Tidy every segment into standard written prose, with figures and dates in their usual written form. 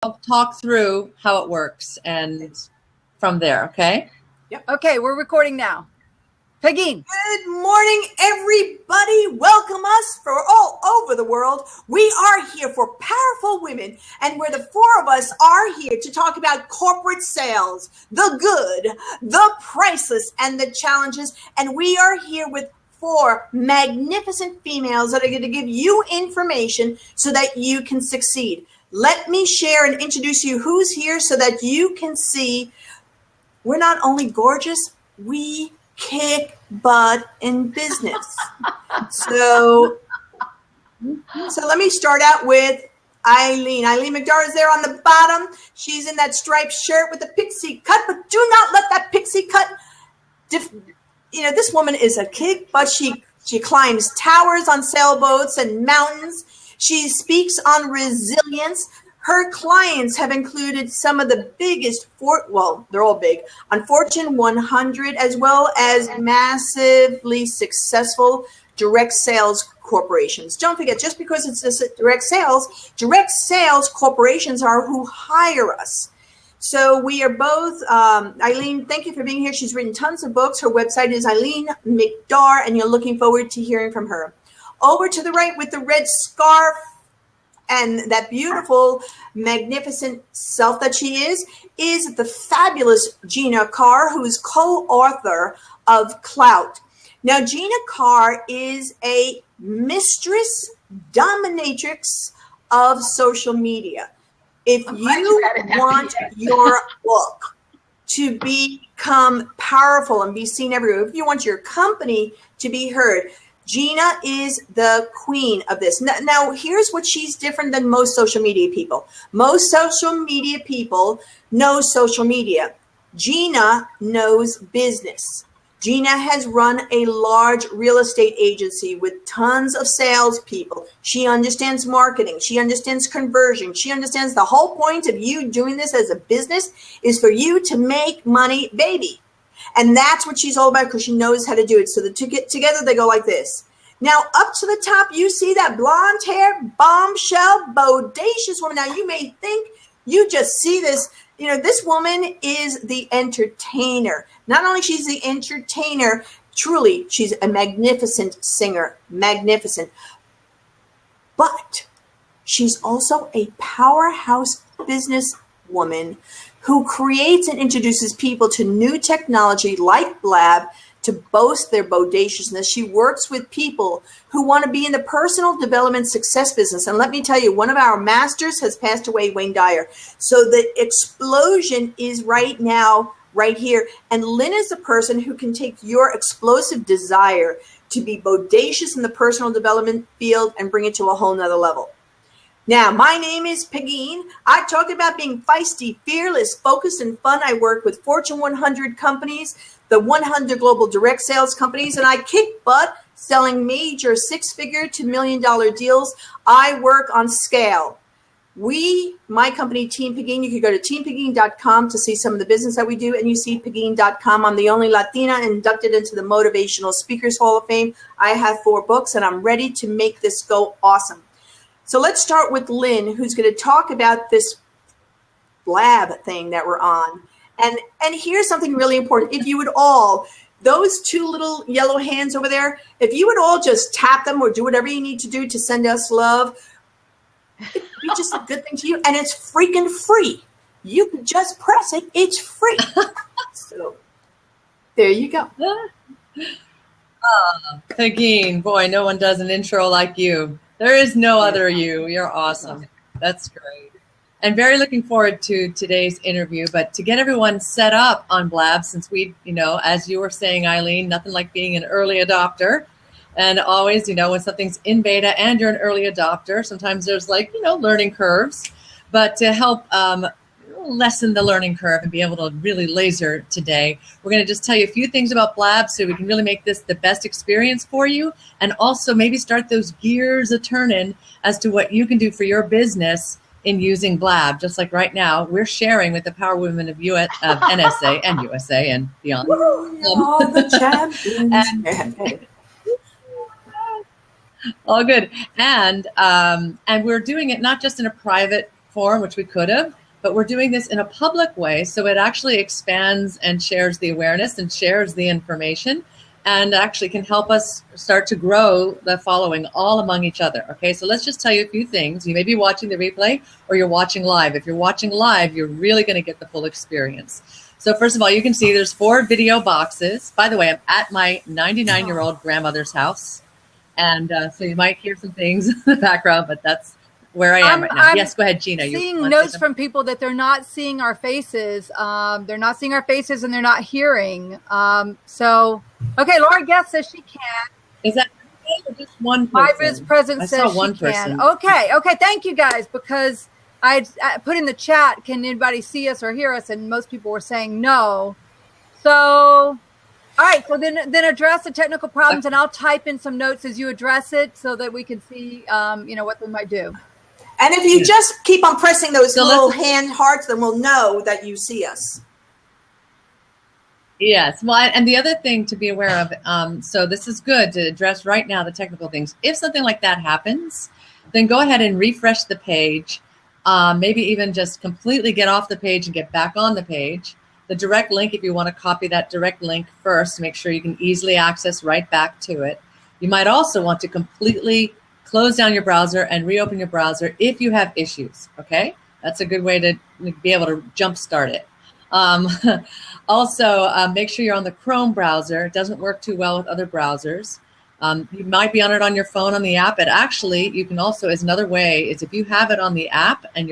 I'll talk through how it works and from there, okay? Yep. Okay, we're recording now. Pegeen. Good morning, everybody. Welcome us for all over the world. We are here for powerful women, and we're the four of us are here to talk about corporate sales, the good, the priceless, and the challenges. And we are here with four magnificent females that are going to give you information so that you can succeed. Let me share and introduce you who's here so that you can see we're not only gorgeous, we kick butt in business. So let me start out with Eileen. Eileen McDar is there on the bottom. She's in that striped shirt with the pixie cut, but do not let that pixie cut, this woman is a kick butt. She climbs towers on sailboats and mountains. She speaks on resilience. Her clients have included some of the biggest, they're all big, on Fortune 100, as well as massively successful direct sales corporations. Don't forget, just because it's direct sales corporations are who hire us. So we are both, Eileen, thank you for being here. She's written tons of books. Her website is Eileen McDar, and you're looking forward to hearing from her. Over to the right with the red scarf and that beautiful, magnificent self that she is the fabulous Gina Carr, who is co-author of Clout. Now, Gina Carr is a mistress, dominatrix of social media. If you want your book to become powerful and be seen everywhere, if you want your company to be heard, Gina is the queen of this. Now, here's what she's different than most social media people. Most social media people know social media. Gina knows business. Gina has run a large real estate agency with tons of salespeople. She understands marketing. She understands conversion. She understands the whole point of you doing this as a business is for you to make money, baby. And that's what she's all about because she knows how to do it. So the two get together, they go like this. Now, up to the top, you see that blonde hair, bombshell, bodacious woman. Now, you may think you just see this. This woman is the entertainer. Not only she's the entertainer, truly, she's a magnificent singer, magnificent. But she's also a powerhouse businesswoman who creates and introduces people to new technology like Blab to boast their bodaciousness. She works with people who want to be in the personal development success business. And let me tell you, one of our masters has passed away, Wayne Dyer. So the explosion is right now, right here. And Lynn is the person who can take your explosive desire to be bodacious in the personal development field and bring it to a whole nother level. Now, my name is Pegeen. I talk about being feisty, fearless, focused, and fun. I work with Fortune 100 companies, the 100 global direct sales companies, and I kick butt selling major six-figure to $1 million deals. I work on scale. My company, Team Pegeen, you can go to teampegeen.com to see some of the business that we do, and you see Pegeen.com. I'm the only Latina inducted into the Motivational Speakers Hall of Fame. I have 4 books, and I'm ready to make this go awesome. So let's start with Lynn, who's going to talk about this Blab thing that we're on. And here's something really important. If you would all, those 2 little yellow hands over there, if you would all just tap them or do whatever you need to do to send us love, it'd be just a good thing to you. And it's freaking free. You can just press it. It's free. So there you go. Pegeen, boy, no one does an intro like you. There is no other you. You're awesome. That's great. And very looking forward to today's interview. But to get everyone set up on Blab, since we, as you were saying, Eileen, nothing like being an early adopter. And always, when something's in beta and you're an early adopter, sometimes there's learning curves. But to help lessen the learning curve and be able to really laser today, we're going to just tell you a few things about Blab so we can really make this the best experience for you, and also maybe start those gears a turning as to what you can do for your business in using Blab. Just like right now, we're sharing with the power women of NSA and USA and beyond. All the champions. All good. And we're doing it not just in a private forum, which we could have, but we're doing this in a public way. So it actually expands and shares the awareness and shares the information, and actually can help us start to grow the following all among each other. Okay, so let's just tell you a few things. You may be watching the replay or you're watching live. If you're watching live, you're really going to get the full experience. So first of all, you can see there's 4 video boxes. By the way, I'm at my 99-year-old grandmother's house. And so you might hear some things in the background, but that's where I am right now. Yes, go ahead, Gina. Seeing notes from people that they're not seeing our faces. They're not seeing our faces and they're not hearing. So, okay, Laura Guest says she can. Is that just one person? My Viz President says one she person. can. Okay, thank you guys, because I put in the chat, can anybody see us or hear us? And most people were saying no. So, all right, so then address the technical problems, and I'll type in some notes as you address it so that we can see, what we might do. And if you just keep on pressing those little hand hearts, then we'll know that you see us. Yes. Well, and the other thing to be aware of, so this is good to address right now, the technical things. If something like that happens, then go ahead and refresh the page. Maybe even just completely get off the page and get back on the page. The direct link, if you want to copy that direct link first, to make sure you can easily access right back to it. You might also want to completely close down your browser and reopen your browser if you have issues, okay? That's a good way to be able to jumpstart it. Also, make sure you're on the Chrome browser. It doesn't work too well with other browsers. You might be on it on your phone on the app, but actually you can also, as another way, is if you have it on the app and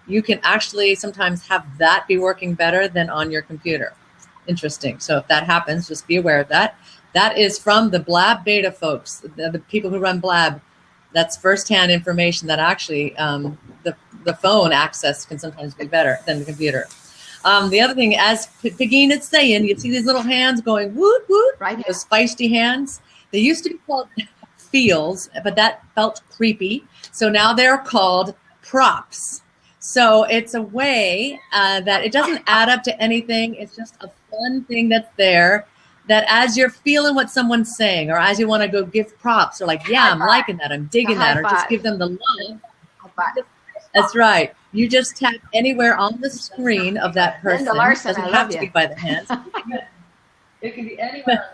you can actually sometimes have that be working better than on your computer. Interesting. So if that happens, just be aware of that. That is from the Blab beta folks, the people who run Blab. That's firsthand information that actually the phone access can sometimes be better than the computer. The other thing, as Pegeen is saying, you see these little hands going woot woot, right? Those feisty hands. They used to be called feels, but that felt creepy. So now they're called props. So it's a way that it doesn't add up to anything. It's just a fun thing that's there, that as you're feeling what someone's saying, or as you want to go give props, or like, yeah, I'm liking that, I'm digging that, or just give them the love. That's right. You just tap anywhere on the screen of that person. It doesn't have to be by the hands. It can be anywhere.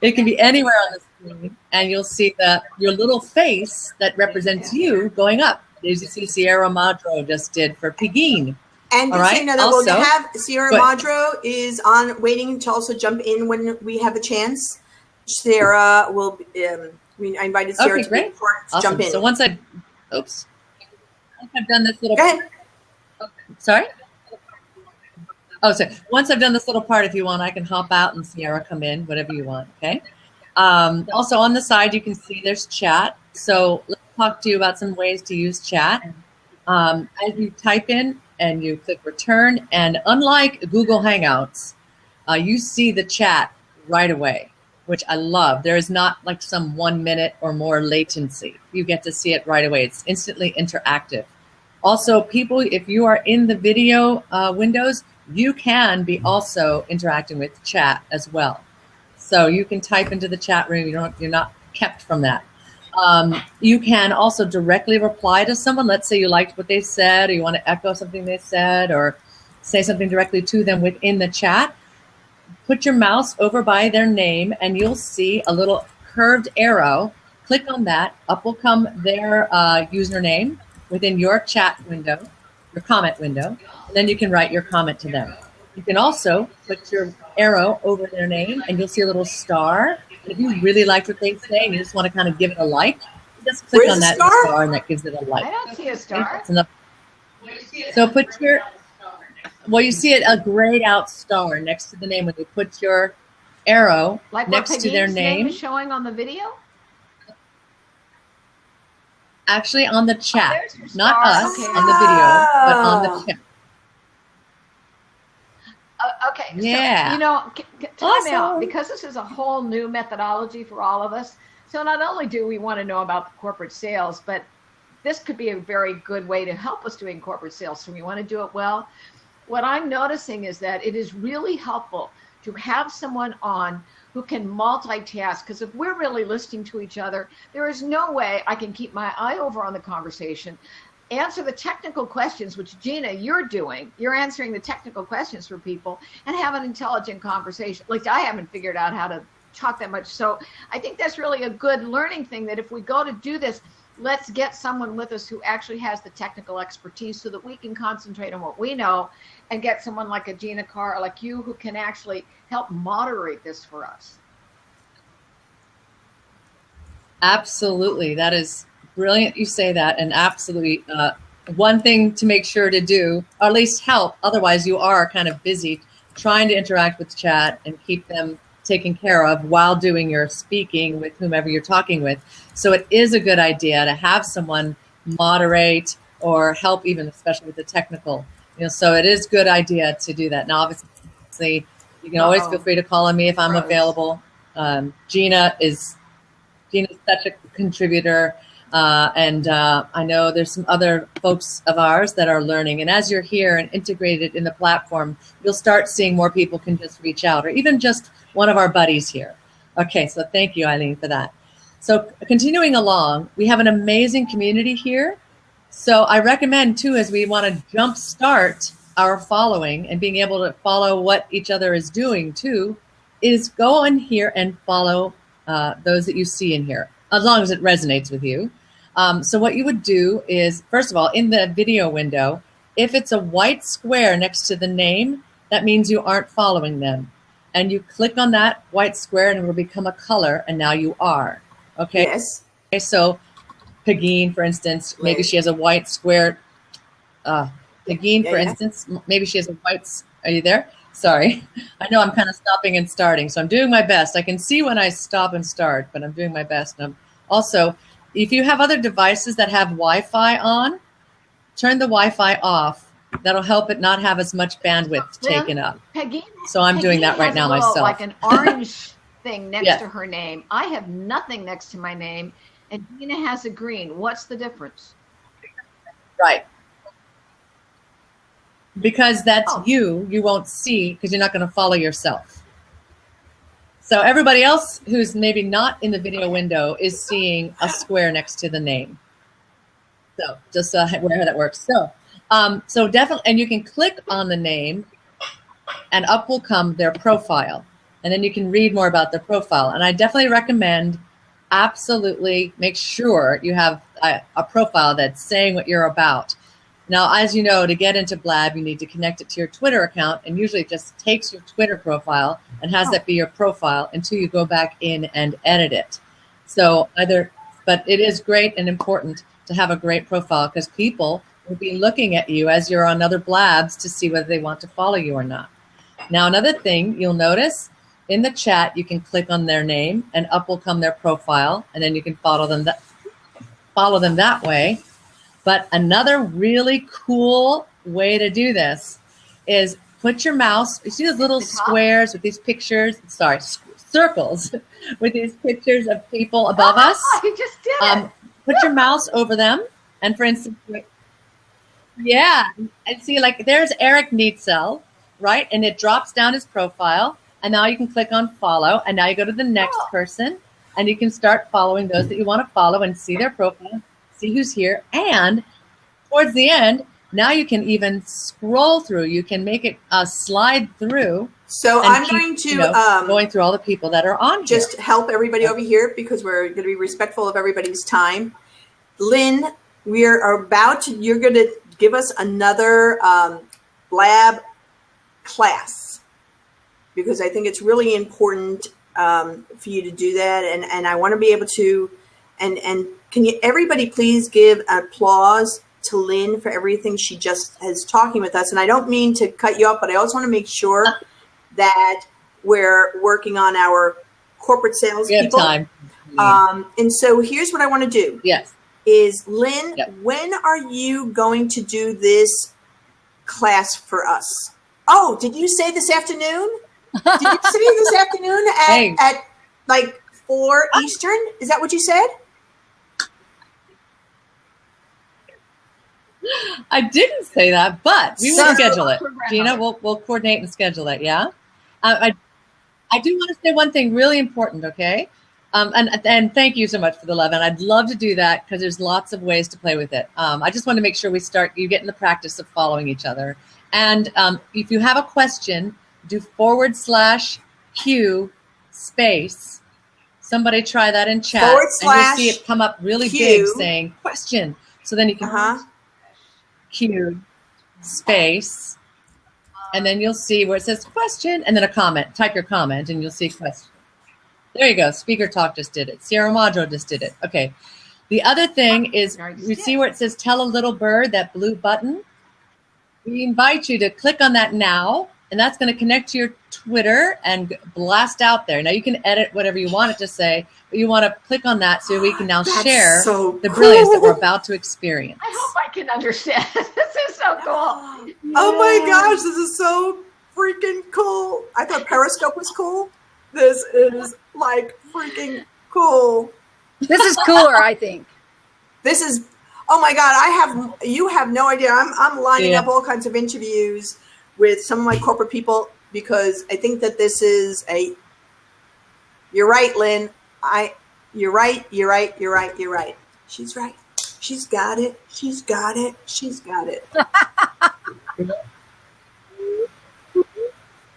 It can be anywhere on the screen, and you'll see your little face that represents you going up. As you see, Sierra Madro just did for Pegeen. And just so you know that we'll have Sierra Madro is on waiting to also jump in when we have a chance. Sierra will. I invited Sierra to jump in. So once I've done this little. Go ahead. Sorry. Oh, sorry. Once I've done this little part, if you want, I can hop out and Sierra come in, whatever you want. Okay. Also on the side, you can see there's chat. So let's talk to you about some ways to use chat. As you type in and you click return, and unlike Google Hangouts, you see the chat right away, which I love. There is not like some 1 minute or more latency. You get to see it right away. It's instantly interactive. Also, people, if you are in the video windows, you can be also interacting with chat as well. So you can type into the chat room. You're not kept from that. You can also directly reply to someone. Let's say you liked what they said, or you want to echo something they said, or say something directly to them within the chat. Put your mouse over by their name, and you'll see a little curved arrow. Click on that. Up will come their username within your chat window, your comment window, and then you can write your comment to them. You can also put your arrow over their name, and you'll see a little star. If you really like what they say and you just want to kind of give it a like, you just click on that star, and that gives it a like. I don't see a star. So put you see it, a grayed out star next to the name. When you put your arrow next to their name is showing on the video? Actually, on the chat, not us on the video, but on the chat. Okay. Yeah. So, time out, because this is a whole new methodology for all of us. So not only do we want to know about the corporate sales, but this could be a very good way to help us doing corporate sales. So we want to do it well. What I'm noticing is that it is really helpful to have someone on who can multitask, because if we're really listening to each other, there is no way I can keep my eye over on the conversation answer the technical questions, which Gina, you're doing. You're answering the technical questions for people and have an intelligent conversation. Like, I haven't figured out how to talk that much. So I think that's really a good learning thing, that if we go to do this, let's get someone with us who actually has the technical expertise so that we can concentrate on what we know, and get someone like a Gina Carr, like you, who can actually help moderate this for us. Absolutely. That is brilliant you say that, and absolutely one thing to make sure to do, or at least help, otherwise you are kind of busy trying to interact with chat and keep them taken care of while doing your speaking with whomever you're talking with. So it is a good idea to have someone moderate or help, even especially with the technical, so it is a good idea to do that. Now, obviously, you can always feel free to call on me if I'm available. Gina is such a contributor. And I know there's some other folks of ours that are learning. And as you're here and integrated in the platform, you'll start seeing more people can just reach out, or even just one of our buddies here. Okay, so thank you, Eileen, for that. So continuing along, we have an amazing community here. So I recommend, too, as we want to jumpstart our following and being able to follow what each other is doing, too, is go in here and follow those that you see in here, as long as it resonates with you. So what you would do is, first of all, in the video window, if it's a white square next to the name, that means you aren't following them. And you click on that white square and it will become a color, and now you are. Okay? Yes. Okay, so Pegeen, for instance, maybe she has a white square. Pegeen, for instance, maybe she has a white. Are you there? Sorry. I know I'm kind of stopping and starting, so I'm doing my best. I can see when I stop and start, but I'm doing my best. And also, if you have other devices that have Wi-Fi on, turn the Wi-Fi off. That'll help it not have as much bandwidth taken up. So I'm doing that right now myself. Like an orange thing next to her name. I have nothing next to my name, and Gina has a green. What's the difference? Right. Because that's you won't see, because you're not going to follow yourself. So everybody else who's maybe not in the video window is seeing a square next to the name. So just where that works. So definitely, and you can click on the name and up will come their profile. And then you can read more about their profile. And I definitely recommend absolutely make sure you have a profile that's saying what you're about. Now, as you know, to get into Blab, you need to connect it to your Twitter account, and usually it just takes your Twitter profile and has that be your profile until you go back in and edit it. So but it is great and important to have a great profile, because people will be looking at you as you're on other Blabs to see whether they want to follow you or not. Now, another thing you'll notice in the chat, you can click on their name and up will come their profile, and then you can follow them that way. But another really cool way to do this is put your mouse, you see those little squares with these pictures, circles with these pictures of people above us? You just did it. Put your mouse over them. And for instance, yeah, and see, like, there's Eric Neitzel, right? And it drops down his profile. And now you can click on follow. And now you go to the next person. And you can start following those that you want to follow and see their profile. See who's here, and towards the end, now you can even scroll through. You can make it slide through. So I'm going to going through all the people that are on just here. Help everybody over here, because we're going to be respectful of everybody's time. Lynn, you're going to give us another Blab class, because I think it's really important for you to do that, and I want to be able to and can you everybody please give applause to Lynn for everything she just is talking with us. And I don't mean to cut you off, but I also want to make sure that we're working on our corporate sales people. Time. And so here's what I want to do. Yes. Is Lynn, when are you going to do this class for us? Oh, did you say this afternoon? Did you say this afternoon at like 4 Eastern? Is that what you said? I didn't say that, but we will schedule it. Gina, we'll coordinate and schedule it, yeah? I do want to say one thing really important, okay? And thank you so much for the love. And I'd love to do that because there's lots of ways to play with it. I just want to make sure you get in the practice of following each other. And if you have a question, do /Q space. Somebody try that in chat. And you'll see it come up really big saying question. So then you can Q space. And then you'll see where it says question and then a comment. Type your comment and you'll see question. There you go. Speaker Talk just did it. Sierra Madro just did it. Okay. The other thing is, you see where it says tell a little bird, that blue button? We invite you to click on that now, and that's going to connect to your Twitter and blast out there. Now, you can edit whatever you want it to say, but you want to click on that so we can now share the brilliance that we're about to experience. I hope I can understand. This is so cool. Oh my gosh, this is so freaking cool. I thought Periscope was cool. This is like freaking cool. This is cooler, I think. This is, oh my God, you have no idea. I'm lining up all kinds of interviews with some of my corporate people because I think that this is you're right, Lynn. You're right. She's right. She's got it. She's got it.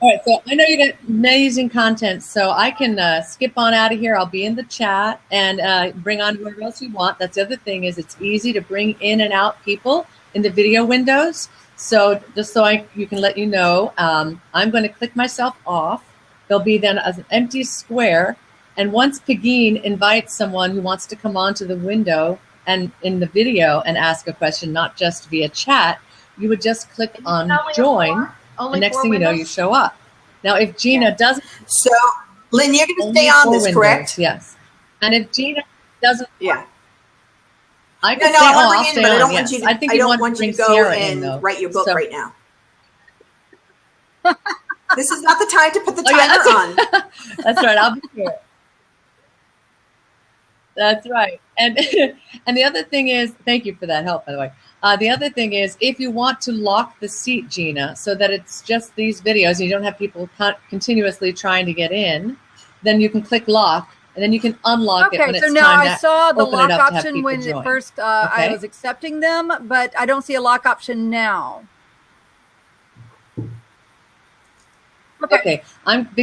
All right, so I know you got amazing content, so I can skip on out of here. I'll be in the chat and bring on whoever else you want. That's the other thing is it's easy to bring in and out people in the video windows. So just so you can let you know, I'm going to click myself off. There'll be then an empty square. And once Pegeen invites someone who wants to come onto the window and in the video and ask a question, not just via chat, you would just click on join. The next thing you know, you show up. Now, if Gina doesn't... So, Lynn, you're going to stay on this, correct? Yes. And if Gina doesn't... Yeah. I can stay off, stay on, I don't yes. want you to, I think I don't want you to go Sarah and write your book right now. This is not the time to put the timer on. That's right. I'll be here. That's right. And the other thing is, thank you for that help, by the way. The other thing is, if you want to lock the seat, Gina, so that it's just these videos, and you don't have people continuously trying to get in, then you can click lock, and then you can unlock it when it's time to open it up to have people join. Okay, so now I saw the lock option when at first I was accepting them, but I don't see a lock option now. Okay,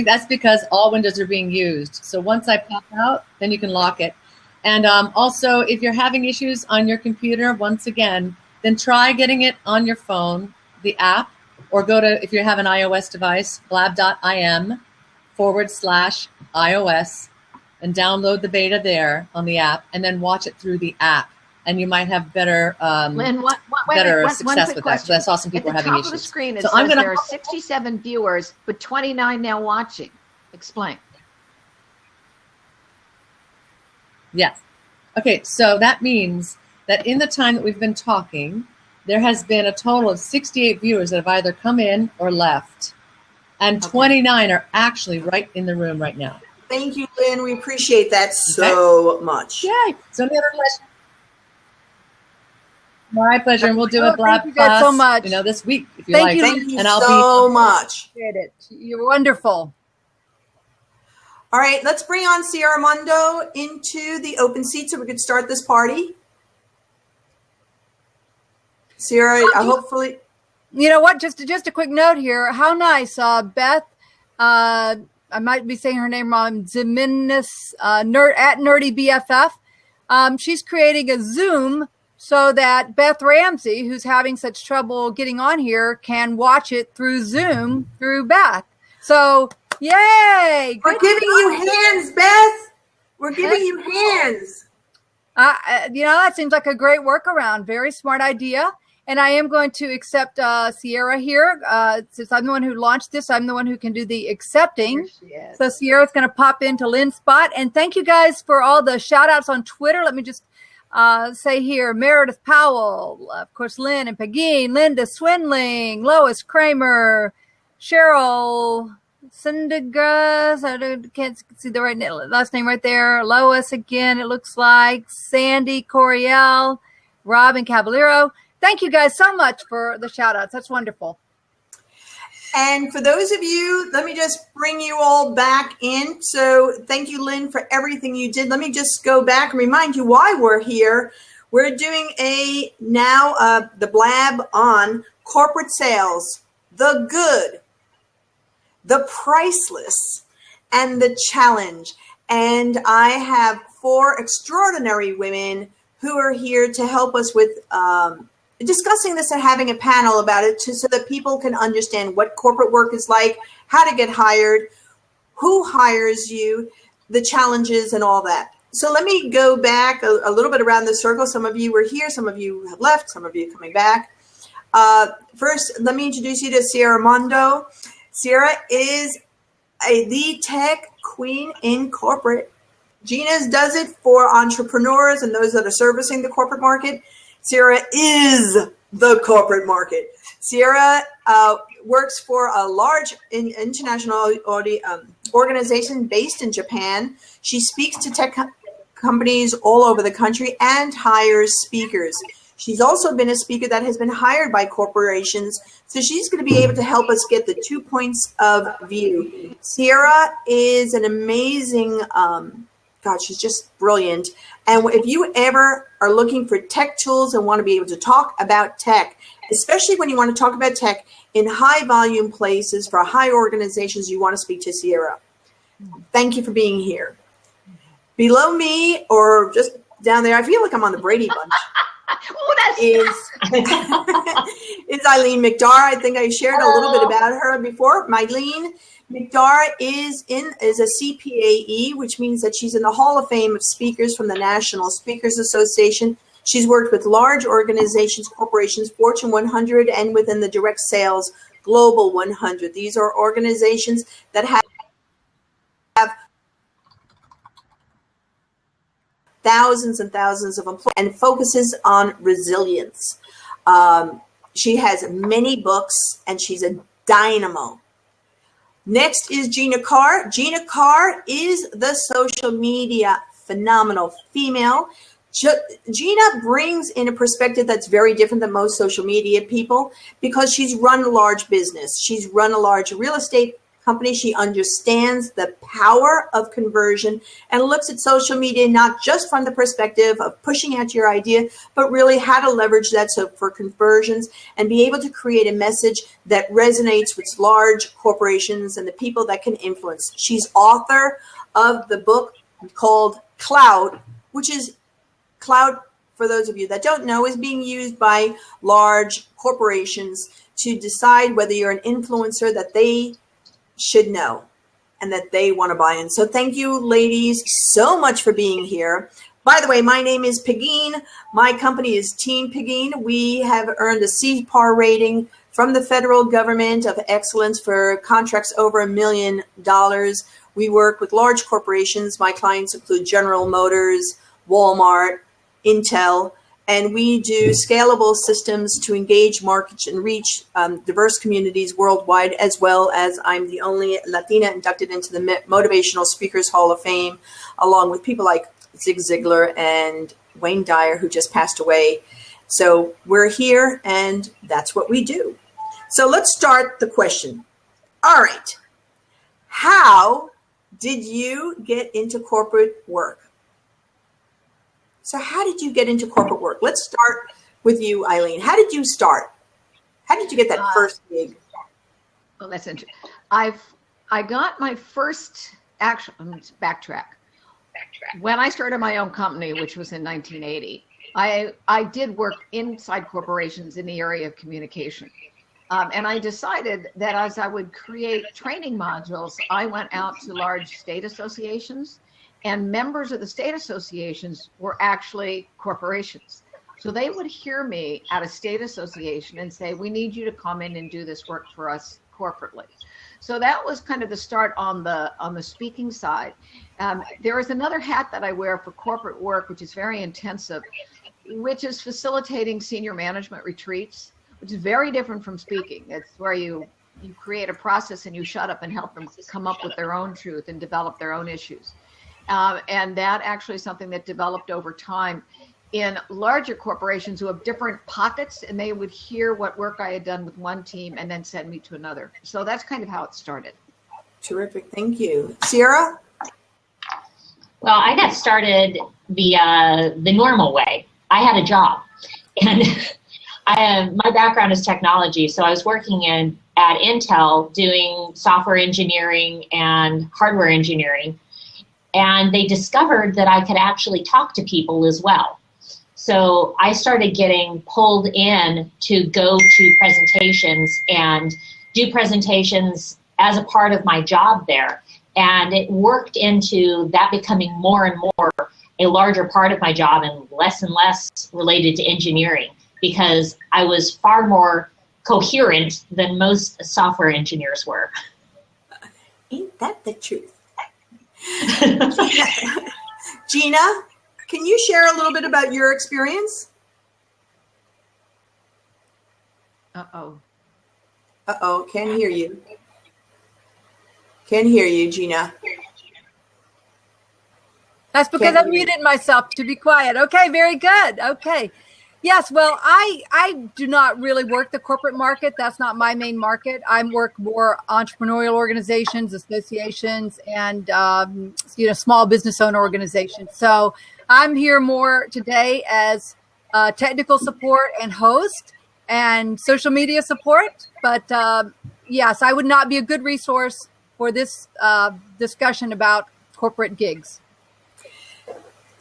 that's because all windows are being used. So once I pop out, then you can lock it. And also, if you're having issues on your computer, once again, then try getting it on your phone, the app, or go to, if you have an iOS device, blab.im/iOS, and download the beta there on the app, and then watch it through the app. And you might have better Lynn, success with that. So I saw some people having issues. At the top of the screen, it says there are 67 viewers, but 29 now watching. Explain. Yes. Okay, so that means that in the time that we've been talking, there has been a total of 68 viewers that have either come in or left. And 29 are actually right in the room right now. Thank you, Lynn. We appreciate that so much. Yay. So any other questions? My pleasure. And we'll do a Blab Thank you guys so much. this week, if you like. Thank you so much. You're wonderful. All right, let's bring on Sierra Mundo into the open seat so we can start this party. Sierra, hopefully. You know what? Just a quick note here. How nice, Beth. I might be saying her name wrong. Ziminis, at Nerdy BFF. She's creating a Zoom so that Beth Ramsey, who's having such trouble getting on here, can watch it through Zoom through Beth. So, yay! We're giving you hands, Beth. We're giving you hands. That seems like a great workaround. Very smart idea. And I am going to accept Sierra here. Since I'm the one who launched this, I'm the one who can do the accepting. So Sierra's going to pop into Lynn's spot. And thank you guys for all the shout outs on Twitter. Let me just say here, Meredith Powell, of course, Lynn and Pegeen, Linda Swindling, Lois Kramer, Cheryl Syndergaard, I can't see the right last name right there. Lois again, it looks like. Sandy Coriel, Robin Caballero. Thank you guys so much for the shout outs. That's wonderful. And for those of you, let me just bring you all back in. So thank you, Lynn, for everything you did. Let me just go back and remind you why we're here. We're doing the blab on corporate sales, the good, the priceless, and the challenge. And I have 4 extraordinary women who are here to help us with discussing this and having a panel about it so that people can understand what corporate work is like, how to get hired, who hires you, the challenges, and all that. So let me go back a little bit around the circle. Some of you were here, some of you have left, some of you are coming back. First, let me introduce you to Sierra Mondo. Sierra is the tech queen in corporate. Gina's does it for entrepreneurs and those that are servicing the corporate market. Sierra is the corporate market. Sierra works for a large international organization based in Japan. She speaks to tech companies all over the country and hires speakers. She's also been a speaker that has been hired by corporations. So she's going to be able to help us get the 2 points of view. Sierra is an amazing, God, she's just brilliant. And if you ever are looking for tech tools and want to be able to talk about tech, especially when you want to talk about tech in high volume places for high organizations, you want to speak to Sierra. Thank you for being here. Below me, or just down there, I feel like I'm on the Brady Bunch. is Eileen McDar. I think I shared a little bit about her before. Eileen McDar is a CPAE, which means that she's in the Hall of Fame of Speakers from the National Speakers Association. She's worked with large organizations, corporations, Fortune 100, and within the direct sales Global 100. These are organizations that have thousands and thousands of employees and focuses on resilience. She has many books and she's a dynamo. Next is Gina Carr. Gina Carr is the social media phenomenal female. Gina brings in a perspective that's very different than most social media people because she's run a large business. She's run a large real estate company. She understands the power of conversion and looks at social media not just from the perspective of pushing out your idea, but really how to leverage that for conversions and be able to create a message that resonates with large corporations and the people that can influence. She's author of the book called Cloud, which is Cloud, for those of you that don't know, is being used by large corporations to decide whether you're an influencer that they should know and that they want to buy in. So thank you, ladies, so much for being here. By the way, my name is Pegeen. My company is Team Pegeen. We have earned a CPAR rating from the federal government of excellence for contracts over $1 million. We work with large corporations. My clients include General Motors, Walmart, Intel, and we do scalable systems to engage markets and reach diverse communities worldwide, as well as I'm the only Latina inducted into the Motivational Speakers Hall of Fame, along with people like Zig Ziglar and Wayne Dyer, who just passed away. So we're here, and that's what we do. So let's start the question. All right. How did you get into corporate work? So how did you get into corporate work? Let's start with you, Eileen. How did you start? How did you get that first gig? Well, that's interesting. I got my first let me backtrack. When I started my own company, which was in 1980, I did work inside corporations in the area of communication. And I decided that as I would create training modules, I went out to large state associations, and members of the state associations were actually corporations. So they would hear me at a state association and say, we need you to come in and do this work for us corporately. So that was kind of the start on the speaking side. There is another hat that I wear for corporate work, which is very intensive, which is facilitating senior management retreats, which is very different from speaking. It's where you create a process and you shut up and help them come up with their own truth and develop their own issues. And that actually is something that developed over time. in larger corporations who have different pockets, and they would hear what work I had done with one team and then send me to another. So that's kind of how it started. Terrific. Thank you. Sierra? Well, I got started the normal way. I had a job, and my background is technology, so I was working at Intel doing software engineering and hardware engineering, and they discovered that I could actually talk to people as well. So I started getting pulled in to go to presentations and do presentations as a part of my job there. And it worked into that becoming more and more a larger part of my job and less related to engineering, because I was far more coherent than most software engineers were. Ain't that the truth? Gina, can you share a little bit about your experience? Uh-oh. Uh-oh, can't hear you. Can't hear you, Gina. That's because I muted myself to be quiet. Okay, very good. Okay. Yes, well, I do not really work the corporate market. That's not my main market. I work more entrepreneurial organizations, associations, and small business owner organizations. So I'm here more today as technical support and host and social media support. But yes, I would not be a good resource for this discussion about corporate gigs.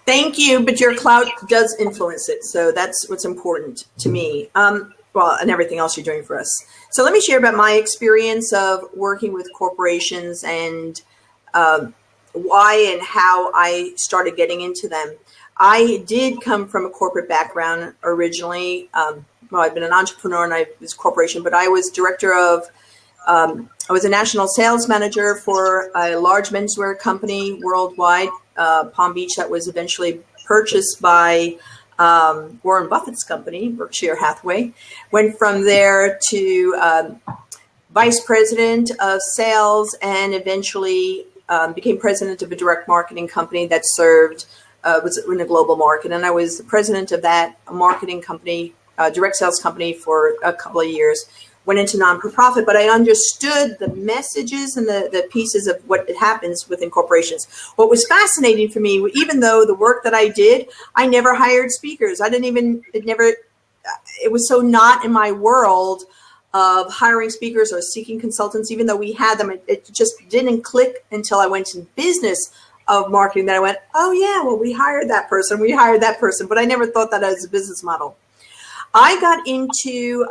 Thank you, but your clout does influence it, so that's what's important to me. Well, and everything else you're doing for us. So let me share about my experience of working with corporations and why and how I started getting into them. I did come from a corporate background originally. Well, I've been an entrepreneur and I was a corporation, but I was director of, I was a national sales manager for a large menswear company worldwide, Palm Beach, that was eventually purchased by Warren Buffett's company, Berkshire Hathaway. Went from there to vice president of sales and eventually became president of a direct marketing company that served, was in a global market. And I was the president of that marketing company, direct sales company for a couple of years. Went into non-for-profit, but I understood the messages and the pieces of what happens within corporations. What was fascinating for me, even though the work that I did, I never hired speakers. It was so not in my world of hiring speakers or seeking consultants, even though we had them. It just didn't click until I went to business of marketing that I went, oh yeah, well, we hired that person, but I never thought that as a business model. I got into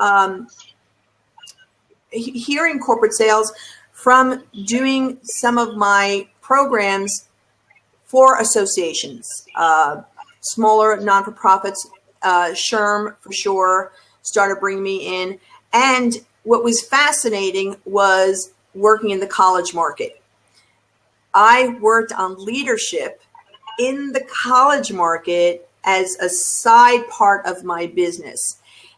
hearing corporate sales from doing some of my programs for associations, smaller non-for-profits. SHRM for sure started bringing me in. And what was fascinating was working in the college market. I worked on leadership in the college market as a side part of my business.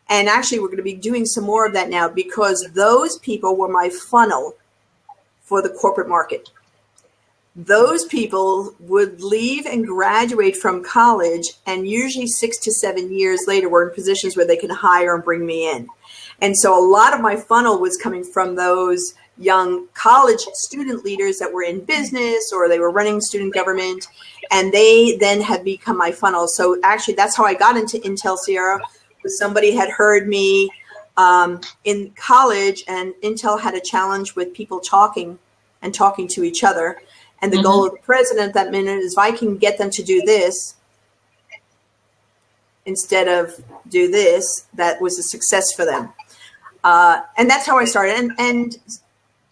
And actually, we're going to be doing some more of that now because those people were my funnel for the corporate market. Those people would leave and graduate from college, and usually 6 to 7 years later, were in positions where they could hire and bring me in. And so a lot of my funnel was coming from those young college student leaders that were in business or they were running student government, and they then had become my funnel. So actually, that's how I got into Intel Sierra. Somebody had heard me in college, and Intel had a challenge with people talking to each other. And the goal of the president at that minute is if I can get them to do this instead of do this, that was a success for them. And that's how I started. And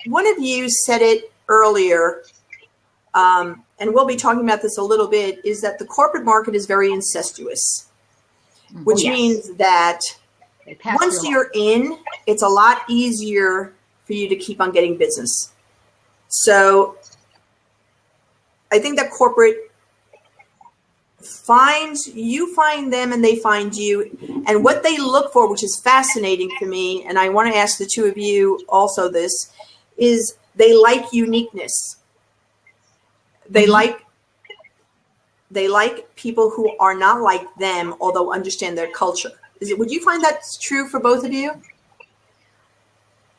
one of you said it earlier, and we'll be talking about this a little bit, is that the corporate market is very incestuous. Which means that once you're in, it's a lot easier for you to keep on getting business. So I think that corporate you find them and they find you. And what they look for, which is fascinating for me, and I want to ask the two of you also this, is they like uniqueness. They like they like people who are not like them, although understand their culture. Would you find that's true for both of you?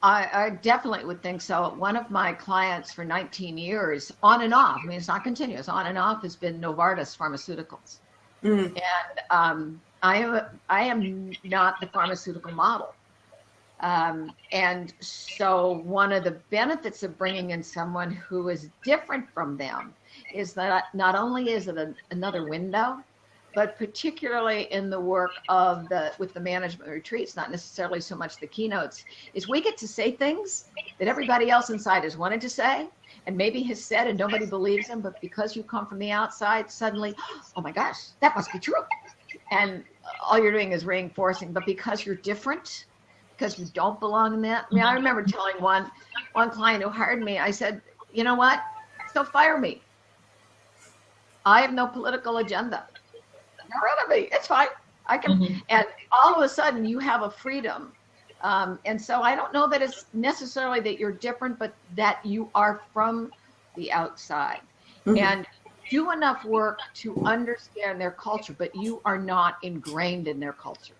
I definitely would think so. One of my clients for 19 years, on and off, I mean, it's not continuous, on and off, has been Novartis Pharmaceuticals. And I am not the pharmaceutical model. And so one of the benefits of bringing in someone who is different from them is that not only is it another window, but particularly in the work of with the management retreats, not necessarily so much the keynotes, is we get to say things that everybody else inside has wanted to say and maybe has said and nobody believes them, but because you come from the outside, suddenly, oh my gosh, that must be true. And all you're doing is reinforcing, but because you're different, because you don't belong in that. I mean, I remember telling one client who hired me, I said, you know what, so fire me. I have no political agenda. Get rid of me. It's fine. I can. And all of a sudden you have a freedom. And so I don't know that it's necessarily that you're different, but that you are from the outside and do enough work to understand their culture, but you are not ingrained in their culture.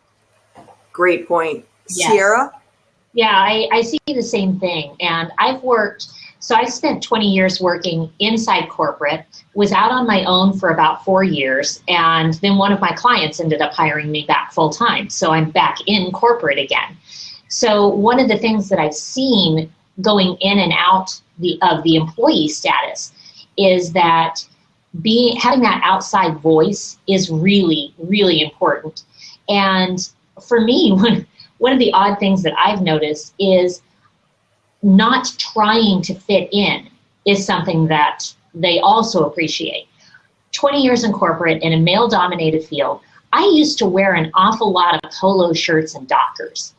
Great point. Yes. Sierra? Yeah, I see the same thing. And I spent 20 years working inside corporate, was out on my own for about 4 years, and then one of my clients ended up hiring me back full time. So I'm back in corporate again. So one of the things that I've seen going in and out of the employee status is that having that outside voice is really, really important. And for me, one of the odd things that I've noticed is not trying to fit in is something that they also appreciate. 20 years in corporate in a male-dominated field, I used to wear an awful lot of polo shirts and Dockers.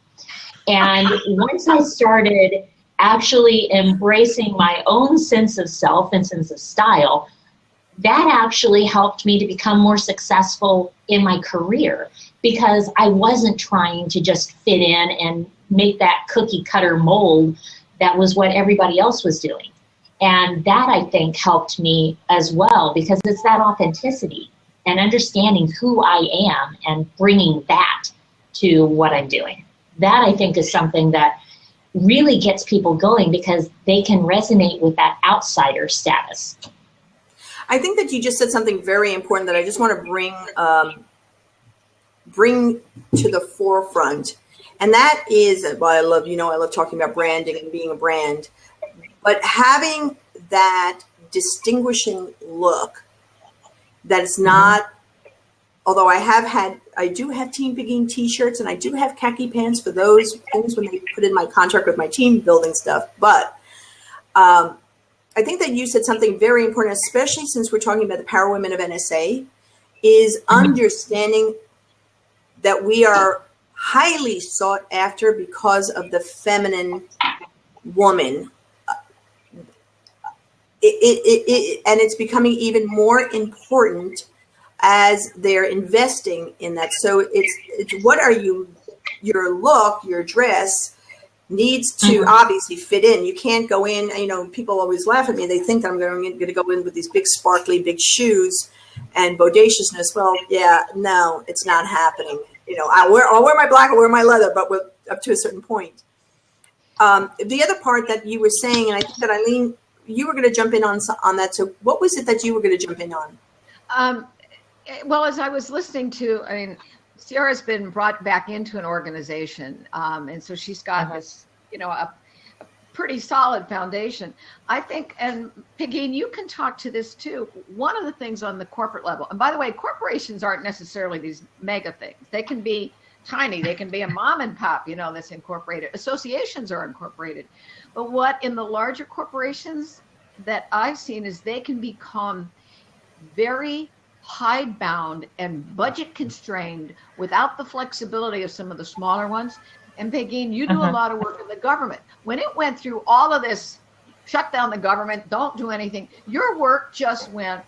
And once I started actually embracing my own sense of self and sense of style, that actually helped me to become more successful in my career because I wasn't trying to just fit in and make that cookie cutter mold that was what everybody else was doing. And that, I think, helped me as well because it's that authenticity and understanding who I am and bringing that to what I'm doing. That, I think, is something that really gets people going because they can resonate with that outsider status. I think that you just said something very important that I just want to bring to the forefront. And that is, well, I love talking about branding and being a brand, but having that distinguishing look that's not, although I do have Team Begin t-shirts and I do have khaki pants for those things when they put in my contract with my team building stuff. But I think that you said something very important, especially since we're talking about the Power Women of NSA, is understanding that we are highly sought after because of the feminine woman. And it's becoming even more important as they're investing in that. So it's what are your look, your dress needs to obviously fit in. You can't go in, people always laugh at me. They think that I'm going to go in with these big sparkly, big shoes and bodaciousness. Well, yeah, no, it's not happening. I'll wear my black, I'll wear my leather, but up to a certain point. The other part that you were saying, and I think that Eileen, you were going to jump in on that. So what was it that you were going to jump in on? Well, as I was listening to, Sierra's been brought back into an organization, and so she's got this, a pretty solid foundation. I think, and Peggy, you can talk to this too. One of the things on the corporate level, and by the way, corporations aren't necessarily these mega things. They can be tiny. They can be a mom and pop, that's incorporated. Associations are incorporated. But what in the larger corporations that I've seen is they can become very hidebound and budget constrained without the flexibility of some of the smaller ones. And Peggy, you do a lot of work in the government. When it went through all of this, shut down the government, don't do anything, your work just went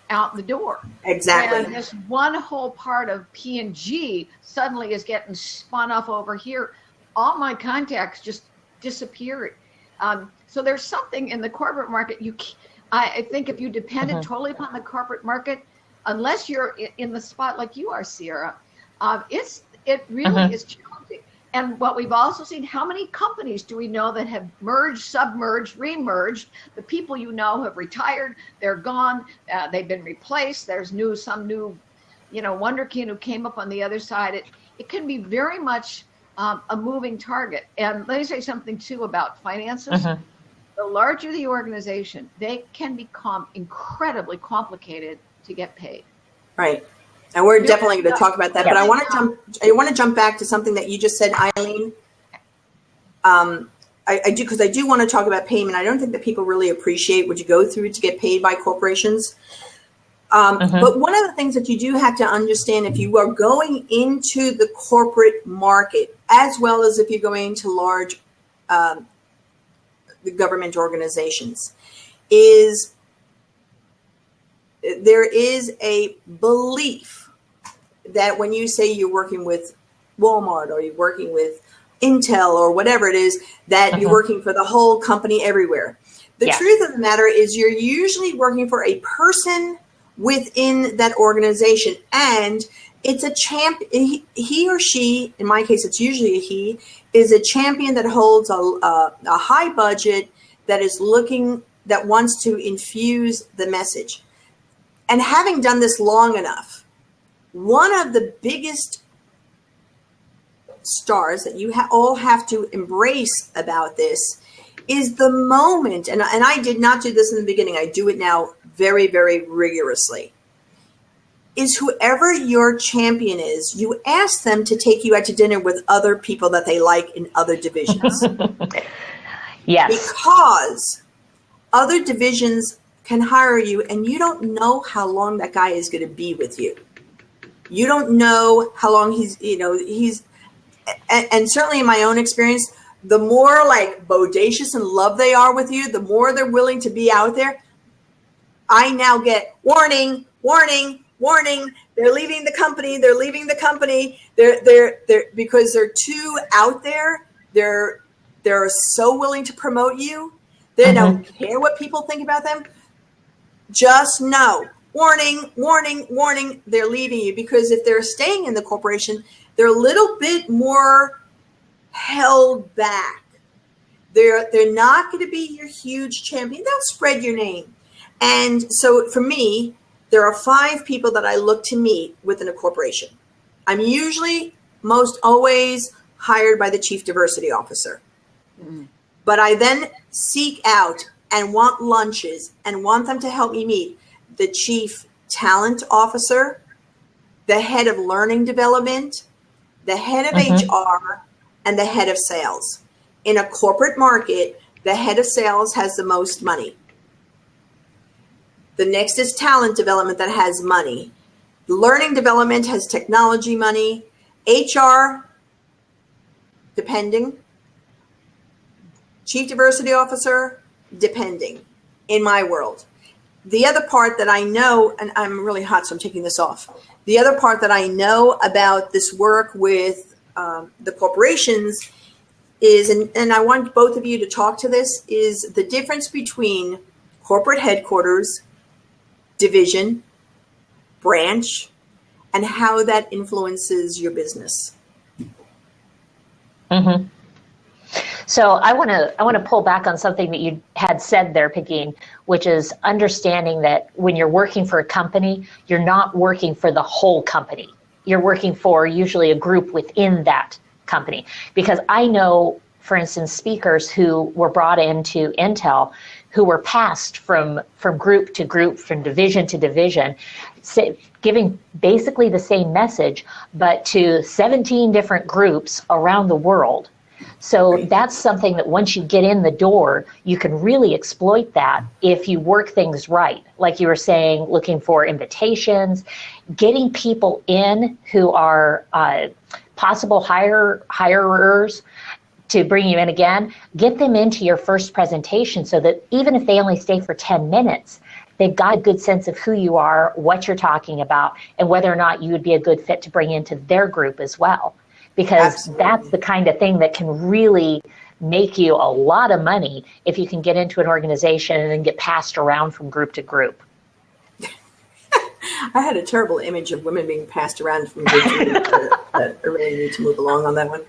out the door. Exactly. And this one whole part of P&G suddenly is getting spun up over here. All my contacts just disappeared. So there's something in the corporate market. I think if you depended totally upon the corporate market, unless you're in the spot like you are, Sierra, it really is challenging. And what we've also seen, how many companies do we know that have merged, submerged, remerged? The people you know have retired, they're gone, they've been replaced. There's some new, wonderkin who came up on the other side. It can be very much a moving target. And let me say something too about finances. The larger the organization, they can become incredibly complicated to get paid. Right. And we're definitely going to talk about that, but I want to jump back to something that you just said, Eileen. I do, because I do want to talk about payment. I don't think that people really appreciate what you go through to get paid by corporations. But one of the things that you do have to understand, if you are going into the corporate market, as well as if you're going into large government organizations, is there is a belief that when you say you're working with Walmart or you're working with Intel or whatever it is, that you're working for the whole company everywhere. The truth of the matter is you're usually working for a person within that organization, and it's a he or she, in my case it's usually a he, is a champion that holds a high budget, that is that wants to infuse the message. And having done this long enough, one of the biggest stars that you all have to embrace about this is the moment, and I did not do this in the beginning, I do it now very, very rigorously, is whoever your champion is, you ask them to take you out to dinner with other people that they like in other divisions. Yes. Because other divisions can hire you and you don't know how long that guy is going to be with you. You don't know how long and certainly in my own experience, the more like bodacious and love they are with you, the more they're willing to be out there. I now get warning, warning, warning. They're leaving the company. They're leaving the company. They're because they're too out there. They're so willing to promote you. They don't care what people think about them. Just know, warning, warning, warning, they're leaving you. Because if they're staying in the corporation, they're a little bit more held back. They're not going to be your huge champion. They'll spread your name. And so for me, there are 5 people that I look to meet within a corporation. I'm usually most always hired by the chief diversity officer. But I then seek out and want lunches and want them to help me meet the chief talent officer, the head of learning development, the head of HR, and the head of sales. In a corporate market, the head of sales has the most money. The next is talent development that has money. Learning development has technology money. HR, depending. Chief diversity officer, depending, in my world. The other part that I know, and I'm really hot, so I'm taking this off. The other part that I know about this work with the corporations is, and I want both of you to talk to this, is the difference between corporate headquarters, division, branch, and how that influences your business. So I want to pull back on something that you had said there, Pegeen, which is understanding that when you're working for a company, you're not working for the whole company. You're working for usually a group within that company. Because I know, for instance, speakers who were brought into Intel who were passed from group to group, from division to division, giving basically the same message, but to 17 different groups around the world. So that's something that once you get in the door, you can really exploit that if you work things right. Like you were saying, looking for invitations, getting people in who are possible hirers to bring you in again, get them into your first presentation so that even if they only stay for 10 minutes, they've got a good sense of who you are, what you're talking about, and whether or not you would be a good fit to bring into their group as well. Because that's the kind of thing that can really make you a lot of money if you can get into an organization and then get passed around from group to group. I had a terrible image of women being passed around from group to group, that I really need to move along on that one.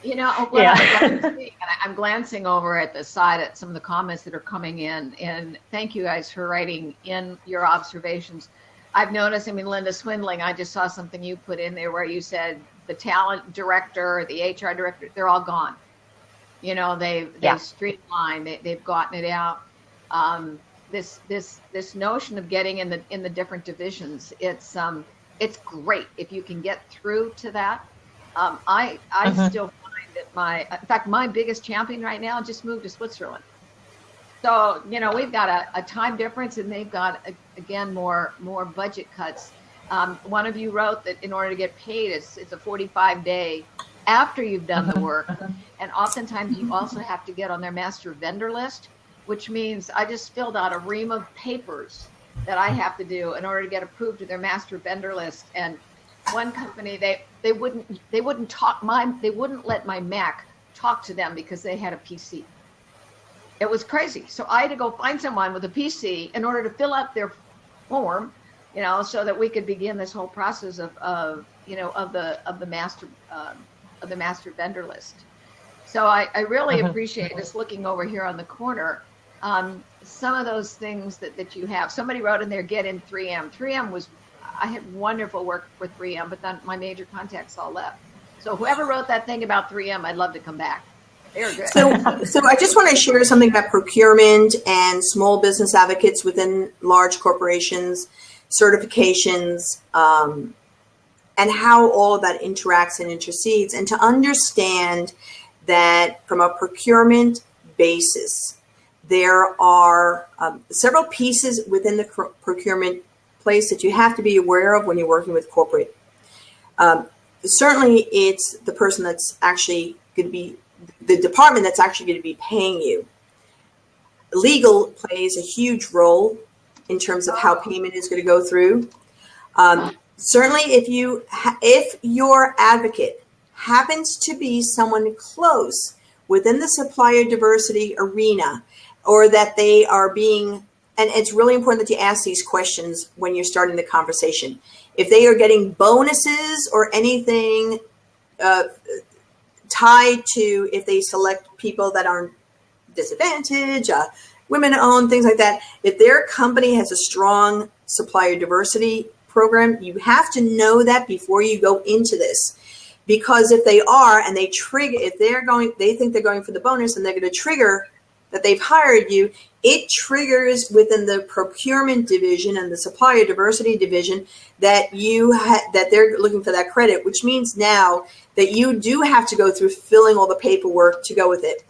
You know, what I'm seeing, and I'm glancing over at the side at some of the comments that are coming in, and thank you guys for writing in your observations. I've noticed, I mean, Linda Swindling, I just saw something you put in there where you said the talent director, the HR director, they're all gone. You know, they've streamlined, they've gotten it out. This notion of getting in the different divisions, it's great if you can get through to that. I still find that my biggest champion right now just moved to Switzerland. So, you know, we've got a time difference, and they've got, again, more budget cuts. One of you wrote that in order to get paid, it's a 45-day after you've done the work. And oftentimes you also have to get on their master vendor list, which means I just filled out a ream of papers that I have to do in order to get approved to their master vendor list. And one company, they wouldn't let my Mac talk to them because they had a PC. It was crazy. So I had to go find someone with a PC in order to fill out their form, you know, so that we could begin this whole process of the master vendor list. So I really appreciate just looking over here on the corner. Some of those things that you have. Somebody wrote in there, get in 3M. 3M I had wonderful work with 3M, but then my major contacts all left. So whoever wrote that thing about 3M, I'd love to come back. They're good. So I just want to share something about procurement and small business advocates within large corporations, certifications, and how all of that interacts and intercedes, and to understand that from a procurement basis, there are several pieces within the procurement place that you have to be aware of when you're working with corporate. Certainly, it's the person that's actually going to be, the department that's actually going to be paying you. Legal plays a huge role in terms of how payment is going to go through. Certainly, if your advocate happens to be someone close within the supplier diversity arena, or that they are being, and it's really important that you ask these questions when you're starting the conversation. If they are getting bonuses or anything tied to, if they select people that aren't disadvantaged, women-owned, things like that, if their company has a strong supplier diversity program, you have to know that before you go into this. Because if they are, and they trigger, if they think they're going for the bonus and they're going to trigger that they've hired you, it triggers within the procurement division and the supplier diversity division that that they're looking for that credit, which means now that you do have to go through filling all the paperwork to go with it.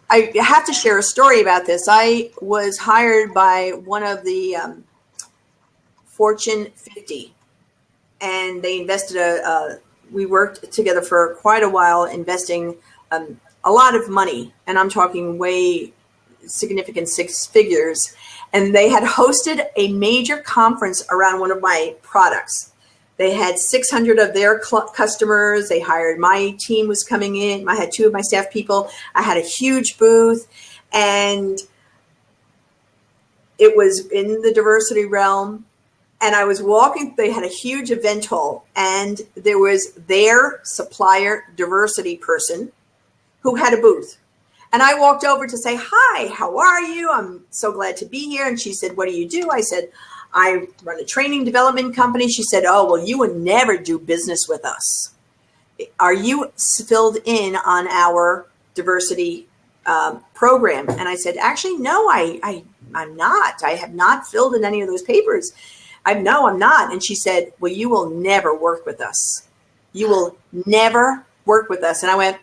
I have to share a story about this. I was hired by one of the Fortune 50, and they invested we worked together for quite a while, investing a lot of money, and I'm talking way significant six figures. And they had hosted a major conference around one of my products. They had 600 of their customers. They hired, my team was coming in. I had 2 of my staff people. I had a huge booth, and it was in the diversity realm. And I was walking, they had a huge event hall, and there was their supplier diversity person who had a booth. And I walked over to say, hi, how are you? I'm so glad to be here. And she said, what do you do? I said, I run a training development company. She said, oh, well, you would never do business with us. Are you filled in on our diversity program? And I said, actually, no, I'm not. I have not filled in any of those papers. No, I'm not. And she said, well, you will never work with us. You will never work with us. And I went,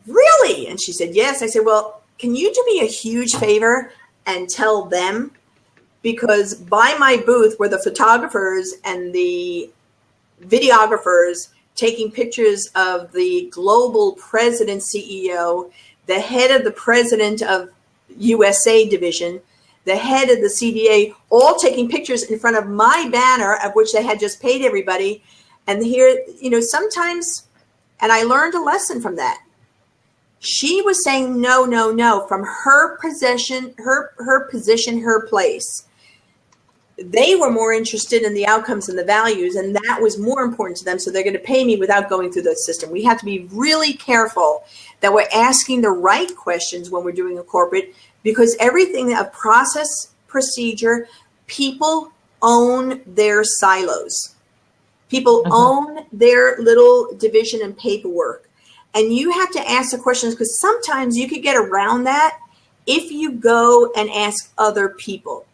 really? And she said, yes. I said, well, can you do me a huge favor and tell them? Because by my booth were the photographers and the videographers taking pictures of the global president, CEO, the head of the president of USA division, the head of the CDA, all taking pictures in front of my banner, of which they had just paid everybody. And here, sometimes, and I learned a lesson from that. She was saying no, no, no from her position, her place. They were more interested in the outcomes and the values, and that was more important to them. So they're going to pay me without going through the system. We have to be really careful that we're asking the right questions when we're doing a corporate, because everything, a process, procedure, people own their silos. People own their little division and paperwork. And you have to ask the questions, because sometimes you could get around that if you go and ask other people.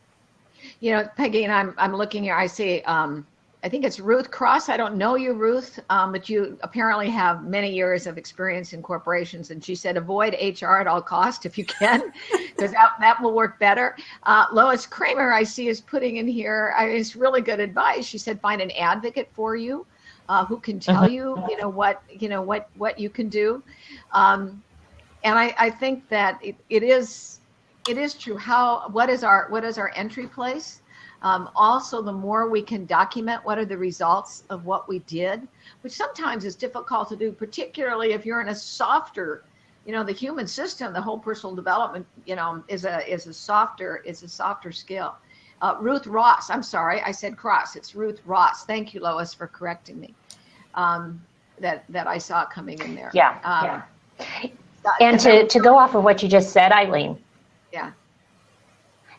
You know, Peggy, and I'm looking here, I see, I think it's Ruth Cross. I don't know you, Ruth, but you apparently have many years of experience in corporations. And she said, avoid HR at all costs if you can, because that will work better. Lois Kramer, I see, is putting in here, it's really good advice. She said, find an advocate for you who can tell you, what you can do. And I think that it is true. What is our entry place? Also, the more we can document what are the results of what we did, which sometimes is difficult to do, particularly if you're in a softer, the human system, the whole personal development, is a softer skill. Ruth Ross, I'm sorry, I said Cross. It's Ruth Ross. Thank you, Lois, for correcting me. That I saw coming in there. Yeah. And to go off of what you just said, Eileen. Yeah.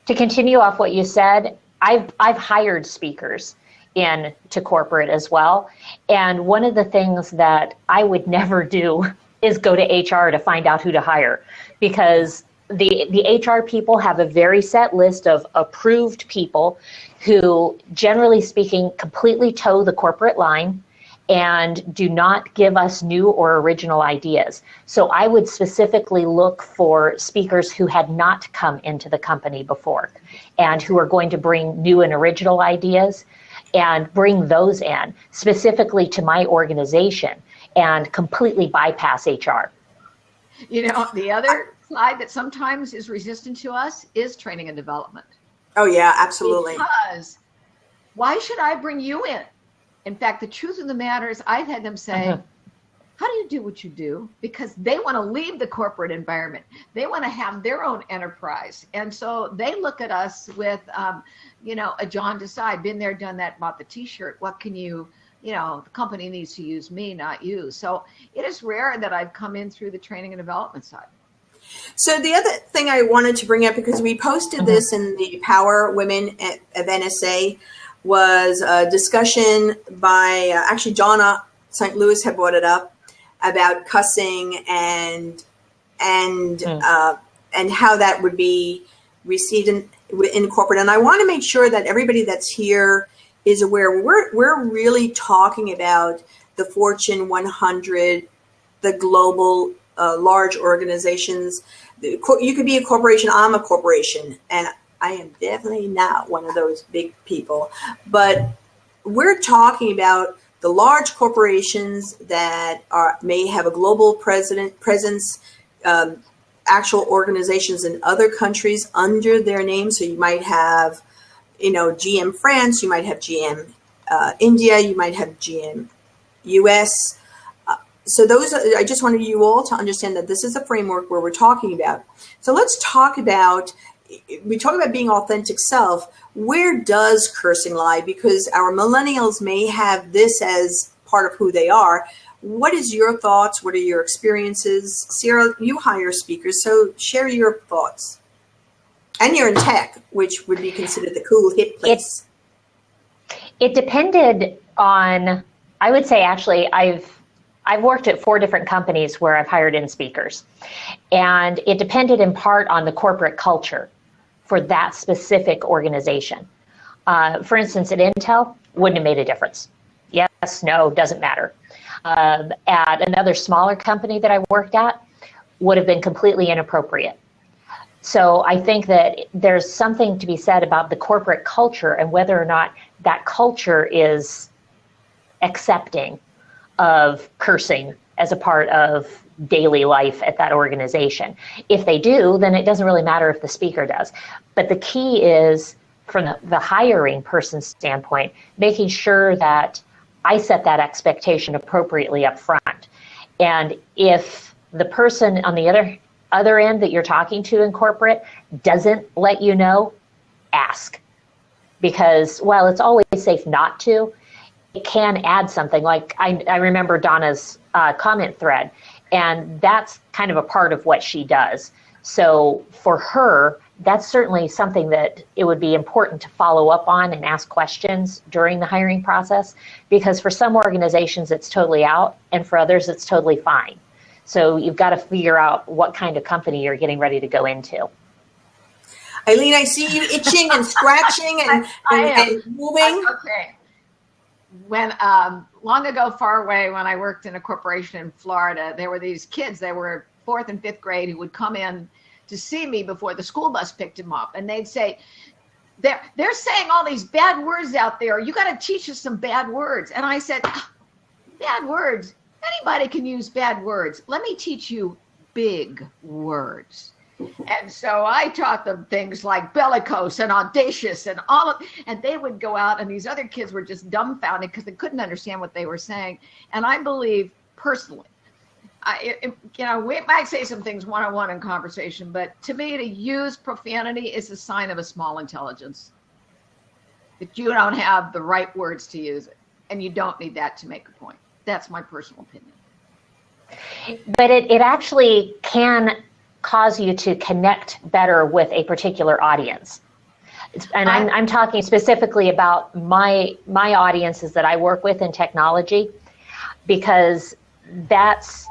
To continue off what you said, I've hired speakers into corporate as well. And one of the things that I would never do is go to HR to find out who to hire, because the HR people have a very set list of approved people who, generally speaking, completely toe the corporate line and do not give us new or original ideas. So I would specifically look for speakers who had not come into the company before and who are going to bring new and original ideas, and bring those in specifically to my organization and completely bypass HR. The other side that sometimes is resistant to us is training and development. Oh yeah, absolutely. Because why should I bring you in? In fact, the truth of the matter is I've had them say, how do you do what you do? Because they want to leave the corporate environment. They want to have their own enterprise. And so they look at us with, a John Desai, been there, done that, bought the t-shirt. What can the company needs to use me, not you. So it is rare that I've come in through the training and development side. So the other thing I wanted to bring up, because we posted this in the Power Women of NSA, was a discussion by actually Donna St. Louis had brought it up about cussing and how that would be received in corporate. And I want to make sure that everybody that's here is aware. We're really talking about the Fortune 100, the global large organizations. You could be a corporation. I'm a corporation, and I am definitely not one of those big people, but we're talking about the large corporations that may have a global presence, actual organizations in other countries under their name. So you might have, GM France, you might have GM India, you might have GM US. So I just wanted you all to understand that this is a framework where we're talking about. So let's talk about, we talk about being authentic self. Where does cursing lie? Because our millennials may have this as part of who they are. What is your thoughts? What are your experiences? Sarah, you hire speakers, so share your thoughts. And you're in tech, which would be considered the cool hip place. It depended on, I would say actually, I've worked at 4 different companies where I've hired in speakers. And it depended in part on the corporate culture for that specific organization. For instance, at Intel, wouldn't have made a difference. Yes, no, doesn't matter. At another smaller company that I worked at, would have been completely inappropriate. So I think that there's something to be said about the corporate culture and whether or not that culture is accepting of cursing as a part of daily life at that organization. If they do, then it doesn't really matter if the speaker does. But the key is, from the hiring person's standpoint, making sure that I set that expectation appropriately up front. And if the person on the other end that you're talking to in corporate doesn't let you know, ask. Because while it's always safe not to, it can add something. Like I remember Donna's comment thread, and that's kind of a part of what she does. So for her, that's certainly something that it would be important to follow up on and ask questions during the hiring process, because for some organizations it's totally out, and for others it's totally fine. So you've got to figure out what kind of company you're getting ready to go into. Eileen, I see you itching and scratching and moving. Okay. When long ago, far away, when I worked in a corporation in Florida, there were these kids. They were 4th and 5th grade who would come in to see me before the school bus picked them up, and they'd say, "They're saying all these bad words out there. You got to teach us some bad words." And I said, "Bad words? Anybody can use bad words. Let me teach you big words." And so I taught them things like bellicose and audacious and and they would go out, and these other kids were just dumbfounded because they couldn't understand what they were saying. And I believe personally, we might say some things one-on-one in conversation, but to me, to use profanity is a sign of a small intelligence. That you don't have the right words to use it, and you don't need that to make a point. That's my personal opinion. But it actually can cause you to connect better with a particular audience. And I'm talking specifically about my audiences that I work with in technology, because that's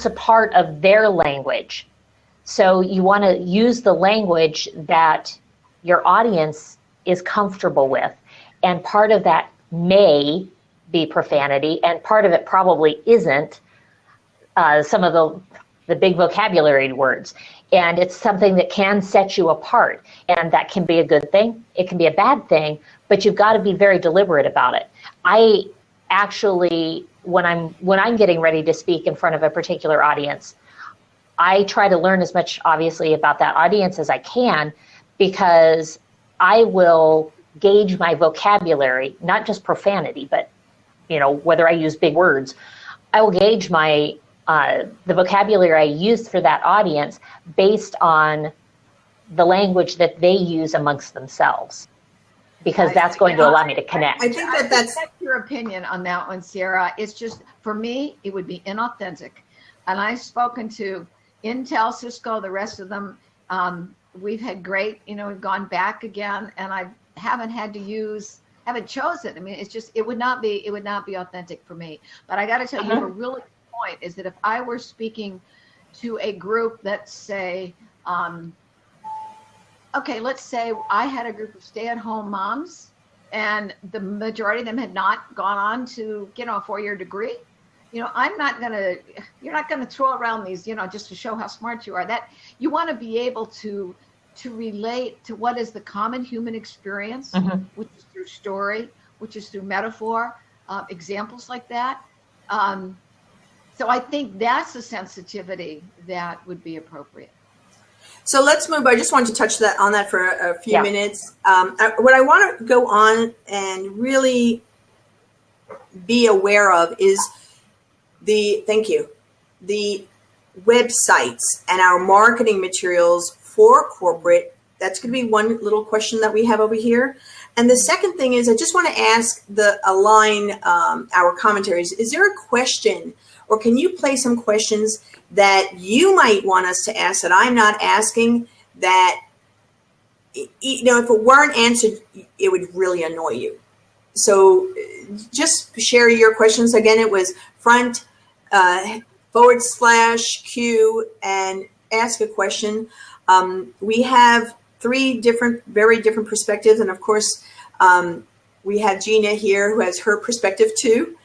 a part of their language. So you want to use the language that your audience is comfortable with. And part of that may be profanity, and part of it probably isn't some of the big vocabulary words. And it's something that can set you apart. And that can be a good thing. It can be a bad thing, but you've got to be very deliberate about it. I actually, when I'm getting ready to speak in front of a particular audience, I try to learn as much, obviously, about that audience as I can, because I will gauge my vocabulary, not just profanity, but whether I use big words. I will gauge the vocabulary I use for that audience based on the language that they use amongst themselves, because that's going to allow me to connect. I think that's your opinion on that one, Sierra. It's just, for me, it would be inauthentic. And I've spoken to Intel, Cisco, the rest of them. We've had great, we've gone back again, and I haven't chosen. I mean, it's just, it would not be authentic for me. But I got to tell you, a really point is that if I were speaking to a group, let's say, let's say I had a group of stay-at-home moms, and the majority of them had not gone on to get a 4-year degree. You're not gonna throw around these, just to show how smart you are. That you want to be able to relate to what is the common human experience, which is through story, which is through metaphor, examples like that. So I think that's a sensitivity that would be appropriate. So let's move. I just wanted to touch on that for a few minutes. What I want to go on and really be aware of is the websites and our marketing materials for corporate. That's going to be one little question that we have over here. And the second thing is, I just want to align our commentaries. Is there a question, or can you play some questions that you might want us to ask that I'm not asking, that, if it weren't answered, it would really annoy you? So just share your questions. Again, it was front /Q and ask a question. We have 3 very different perspectives. And of course, we have Gina here who has her perspective too.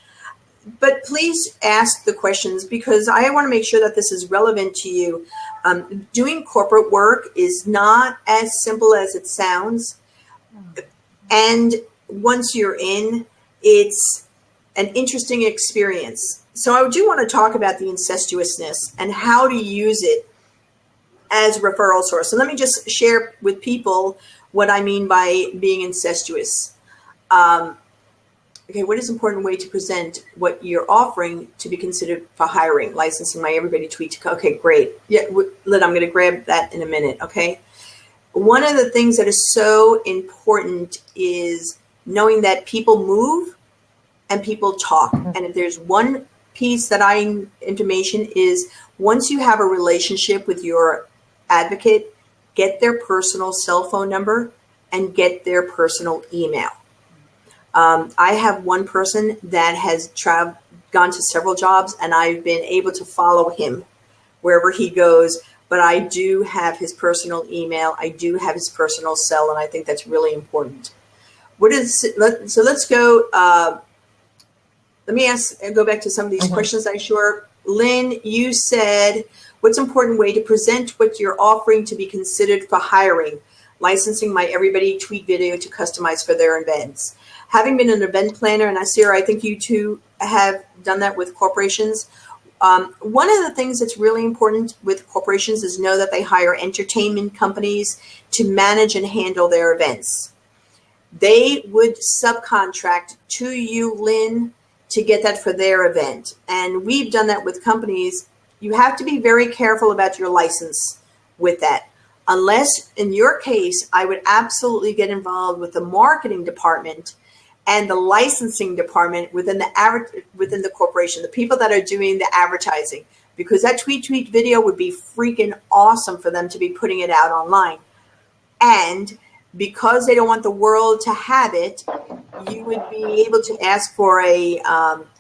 But please ask the questions, because I want to make sure that this is relevant to you. Doing corporate work is not as simple as it sounds. And once you're in, it's an interesting experience. So I do want to talk about the incestuousness and how to use it as a referral source. So let me just share with people what I mean by being incestuous. Okay, what is an important way to present what you're offering to be considered for hiring? Licensing my everybody tweet. Okay, great. Yeah, Lynn, I'm going to grab that in a minute, okay? One of the things that is so important is knowing that people move and people talk. And if there's one piece that information is, once you have a relationship with your advocate, get their personal cell phone number and get their personal email. I have one person that has gone to several jobs, and I've been able to follow him wherever he goes. But I do have his personal email. I do have his personal cell, and I think that's really important. So let's go. Let me go back to some of these questions. Lynn, you said, what's an important way to present what you're offering to be considered for hiring? Licensing my everybody tweet video to customize for their events. Having been an event planner, and Sarah, I think you too have done that with corporations. One of the things that's really important with corporations is know that they hire entertainment companies to manage and handle their events. They would subcontract to you, Lynn, to get that for their event. And we've done that with companies. You have to be very careful about your license with that. Unless, in your case, I would absolutely get involved with the marketing department and the licensing department within the corporation, the people that are doing the advertising, because that tweet video would be freaking awesome for them to be putting it out online. And because they don't want the world to have it, you would be able to ask for a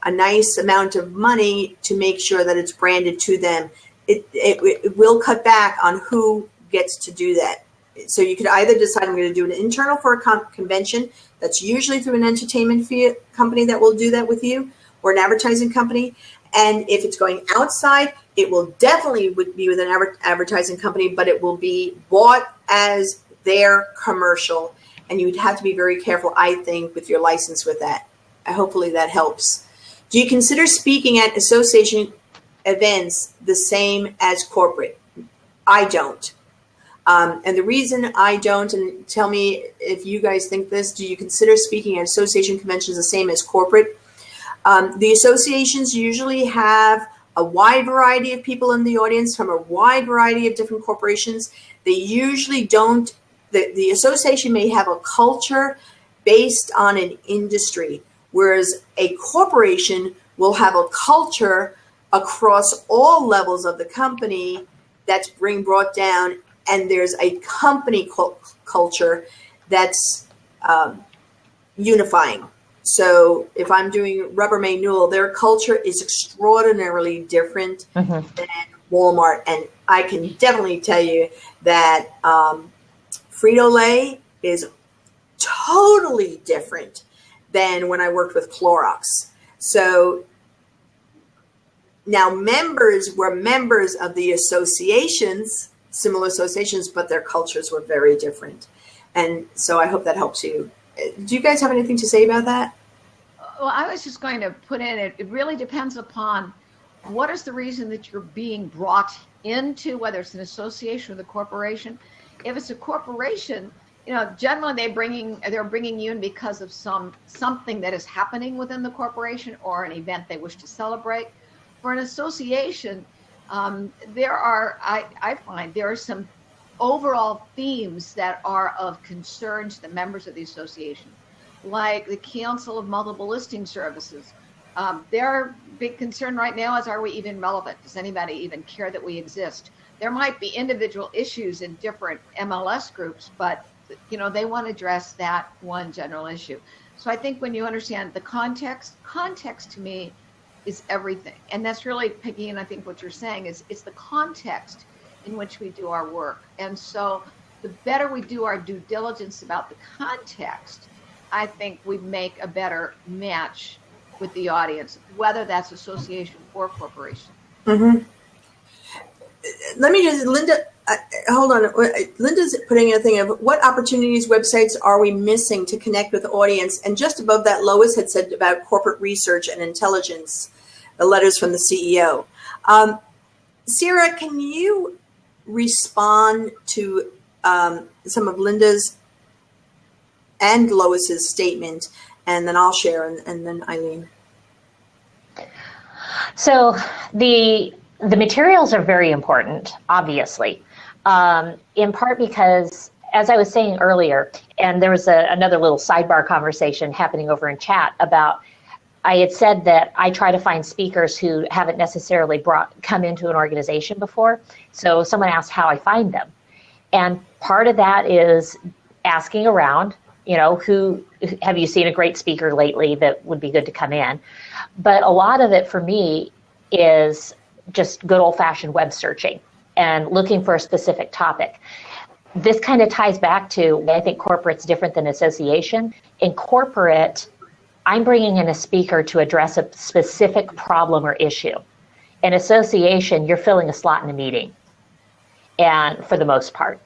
nice amount of money to make sure that it's branded to them. It will cut back on who gets to do that. So you could either decide, I'm going to do an internal for a convention. That's usually through an entertainment company that will do that with you, or an advertising company. And if it's going outside, it will definitely be with an advertising company, but it will be bought as their commercial. And you would have to be very careful, I think, with your license with that. Hopefully that helps. Do you consider speaking at association events the same as corporate? I don't. And the reason I don't, and tell me if you guys think this, do you consider speaking at association conventions the same as corporate? The associations usually have a wide variety of people in the audience from a wide variety of different corporations. They usually don't, the association may have a culture based on an industry, whereas a corporation will have a culture across all levels of the company that's being brought down. And there's a company culture that's unifying. So if I'm doing Rubbermaid Newell, their culture is extraordinarily different than Walmart. And I can definitely tell you that Frito-Lay is totally different than when I worked with Clorox. So now members were members of the associations, similar associations, but their cultures were very different. And so I hope that helps you. Do you guys have anything to say about that? Well, I was just going to put in, it really depends upon what is the reason that you're being brought into, whether it's an association or the corporation. If it's a corporation, you know, generally they're bringing you in because of something that is happening within the corporation or an event they wish to celebrate. For an association, I find there are some overall themes that are of concern to the members of the association, like the Council of Multiple Listing Services. Their big concern right now is, are we even relevant? Does anybody even care that we exist? There might be individual issues in different MLS groups, but you know, they want to address that one general issue. So I think when you understand the context to me is everything. And that's really, Peggy, and I think what you're saying is it's the context in which we do our work. And so the better we do our due diligence about the context, I think we make a better match with the audience, whether that's association or corporation. Mm-hmm. Let me just, Linda, hold on. Linda's putting in a thing of what opportunities, websites are we missing to connect with the audience? And just above that, Lois had said about corporate research and intelligence, the letters from the CEO. Sarah, can you respond to some of Linda's and Lois's statement and then I'll share, and then Eileen. So the materials are very important, obviously, in part because, as I was saying earlier, and there was another little sidebar conversation happening over in chat about, I had said that I try to find speakers who haven't necessarily come into an organization before. So someone asked how I find them. And part of that is asking around, who have you seen a great speaker lately that would be good to come in? But a lot of it for me is just good old-fashioned web searching and looking for a specific topic. This kind of ties back to why I think corporate's different than association. In corporate, I'm bringing in a speaker to address a specific problem or issue. In association, you're filling a slot in a meeting, and for the most part.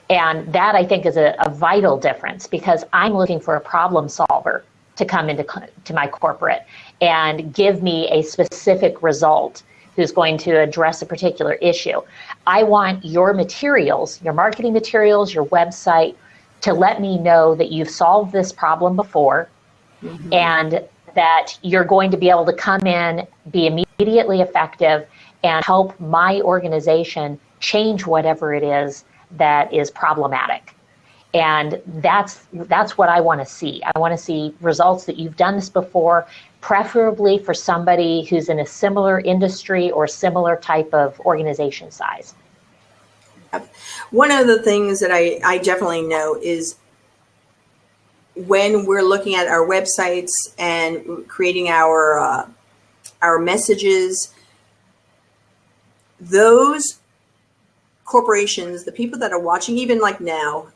And that, I think, is a vital difference, because I'm looking for a problem solver to come into my corporate and give me a specific result who's going to address a particular issue. I want your materials, your marketing materials, your website, to let me know that you've solved this problem before, and that you're going to be able to come in, be immediately effective, and help my organization change whatever it is that is problematic. And that's what I want to see. I want to see results that you've done this before, preferably for somebody who's in a similar industry or similar type of organization size. One of the things that I definitely know is when we're looking at our websites and creating our messages, those corporations, the people that are watching, even like now,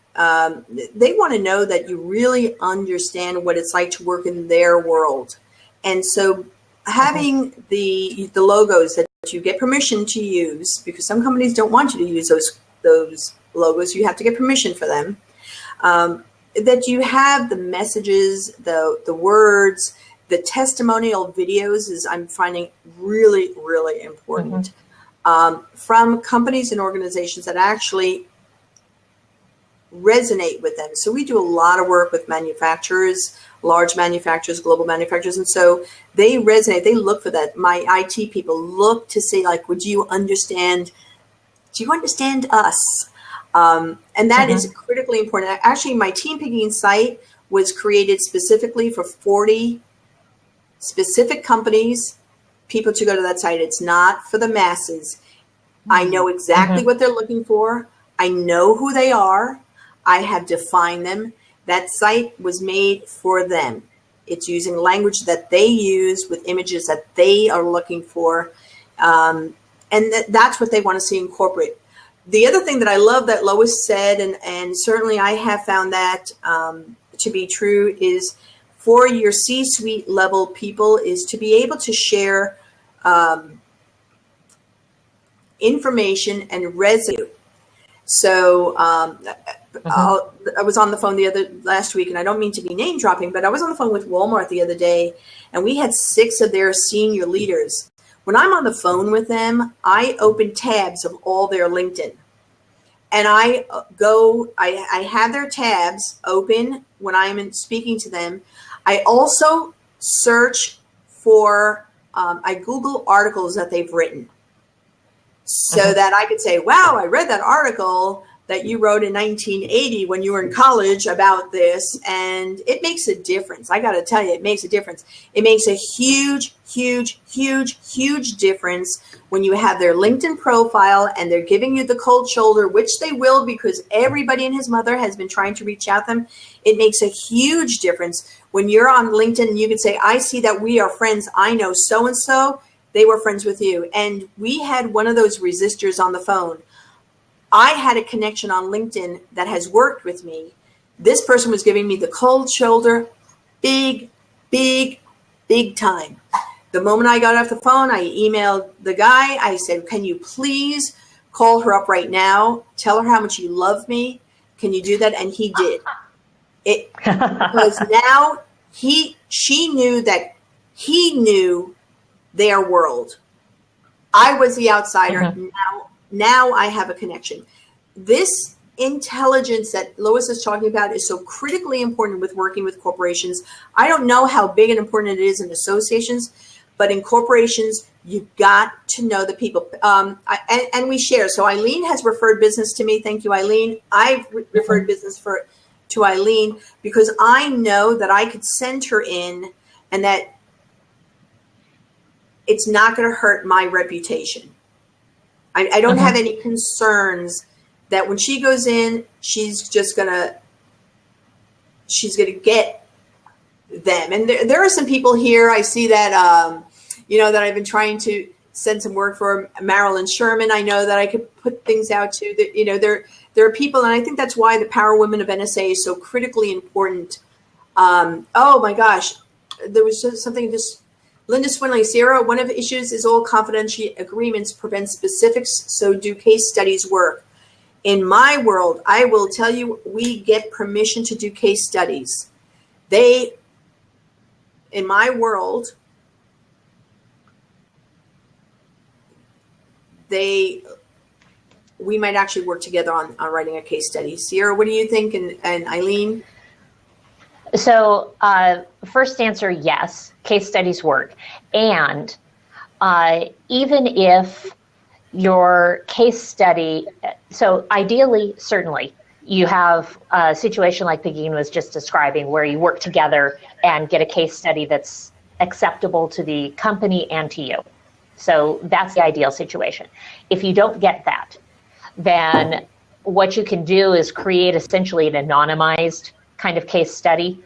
they want to know that you really understand what it's like to work in their world. And so having the logos that you get permission to use, because some companies don't want you to use those logos, you have to get permission for them, that you have the messages, the words, the testimonial videos is, I'm finding, really, really important. From companies and organizations that actually resonate with them. So we do a lot of work with manufacturers, large manufacturers, global manufacturers, and so they resonate. They look for that. My IT people look to say, like, would you understand? Do you understand us? And that is critically important. Actually, my team picking site was created specifically for 40 specific companies, people to go to that site. It's not for the masses. I know exactly what they're looking for. I know who they are. I have defined them. That site was made for them. It's using language that they use with images that they are looking for. And that's what they want to see in corporate. The other thing that I love that Lois said, and certainly I have found that to be true, is for your C-suite level people is to be able to share information and residue. So I was on the phone last week, and I don't mean to be name dropping, but I was on the phone with Walmart the other day, and we had 6 of their senior leaders. When I'm on the phone with them, I open tabs of all their LinkedIn. And I have their tabs open when I'm speaking to them. I also search for, I Google articles that they've written, so that I could say, wow, I read that article that you wrote in 1980 when you were in college about this, and it makes a difference. I got to tell you, it makes a difference. It makes a huge, huge, huge, huge difference when you have their LinkedIn profile and they're giving you the cold shoulder, which they will, because everybody and his mother has been trying to reach out to them. It makes a huge difference when you're on LinkedIn and you can say, I see that we are friends. I know so-and-so. They were friends with you. And we had one of those resistors on the phone. I had a connection on LinkedIn that has worked with me. This person was giving me the cold shoulder, big, big, big time. The moment I got off the phone, I emailed the guy. I said, can you please call her up right now? Tell her how much you love me. Can you do that? And he did. It because now she knew that he knew their world. I was the outsider. Now I have a connection. This intelligence that Lois is talking about is so critically important with working with corporations. I don't know how big and important it is in associations, but in corporations, you've got to know the people. And we share. So Eileen has referred business to me. Thank you, Eileen. I've referred business to Eileen because I know that I could send her in and that it's not going to hurt my reputation. I don't have any concerns that when she goes in, she's gonna get them. And there are some people here. I see that that I've been trying to send some work for Marilyn Sherman. I know that I could put things out to that. There are people, and I think that's why the Power Women of NSA is so critically important. Oh my gosh, there was just something Linda Swinley, Sierra, one of the issues is all confidential agreements prevent specifics, so do case studies work. In my world, I will tell you, we get permission to do case studies. In my world, we might actually work together on writing a case study. Sierra, what do you think? And Eileen? So first answer, yes, case studies work. And even if your case study, so ideally, certainly, you have a situation like Pegeen was just describing where you work together and get a case study that's acceptable to the company and to you. So that's the ideal situation. If you don't get that, then what you can do is create essentially an anonymized kind of case study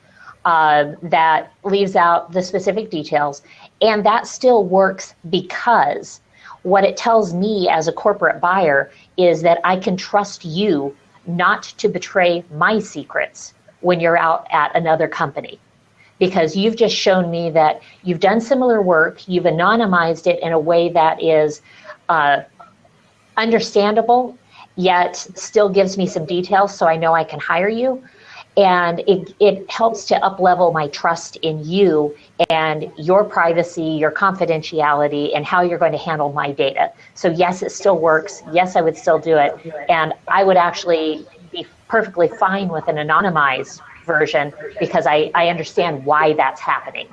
that leaves out the specific details. And that still works because what it tells me as a corporate buyer is that I can trust you not to betray my secrets when you're out at another company. Because you've just shown me that you've done similar work, you've anonymized it in a way that is understandable, yet still gives me some details so I know I can hire you. And it helps to up-level my trust in you and your privacy, your confidentiality, and how you're going to handle my data. So yes, it still works. Yes, I would still do it. And I would actually be perfectly fine with an anonymized version because I understand why that's happening.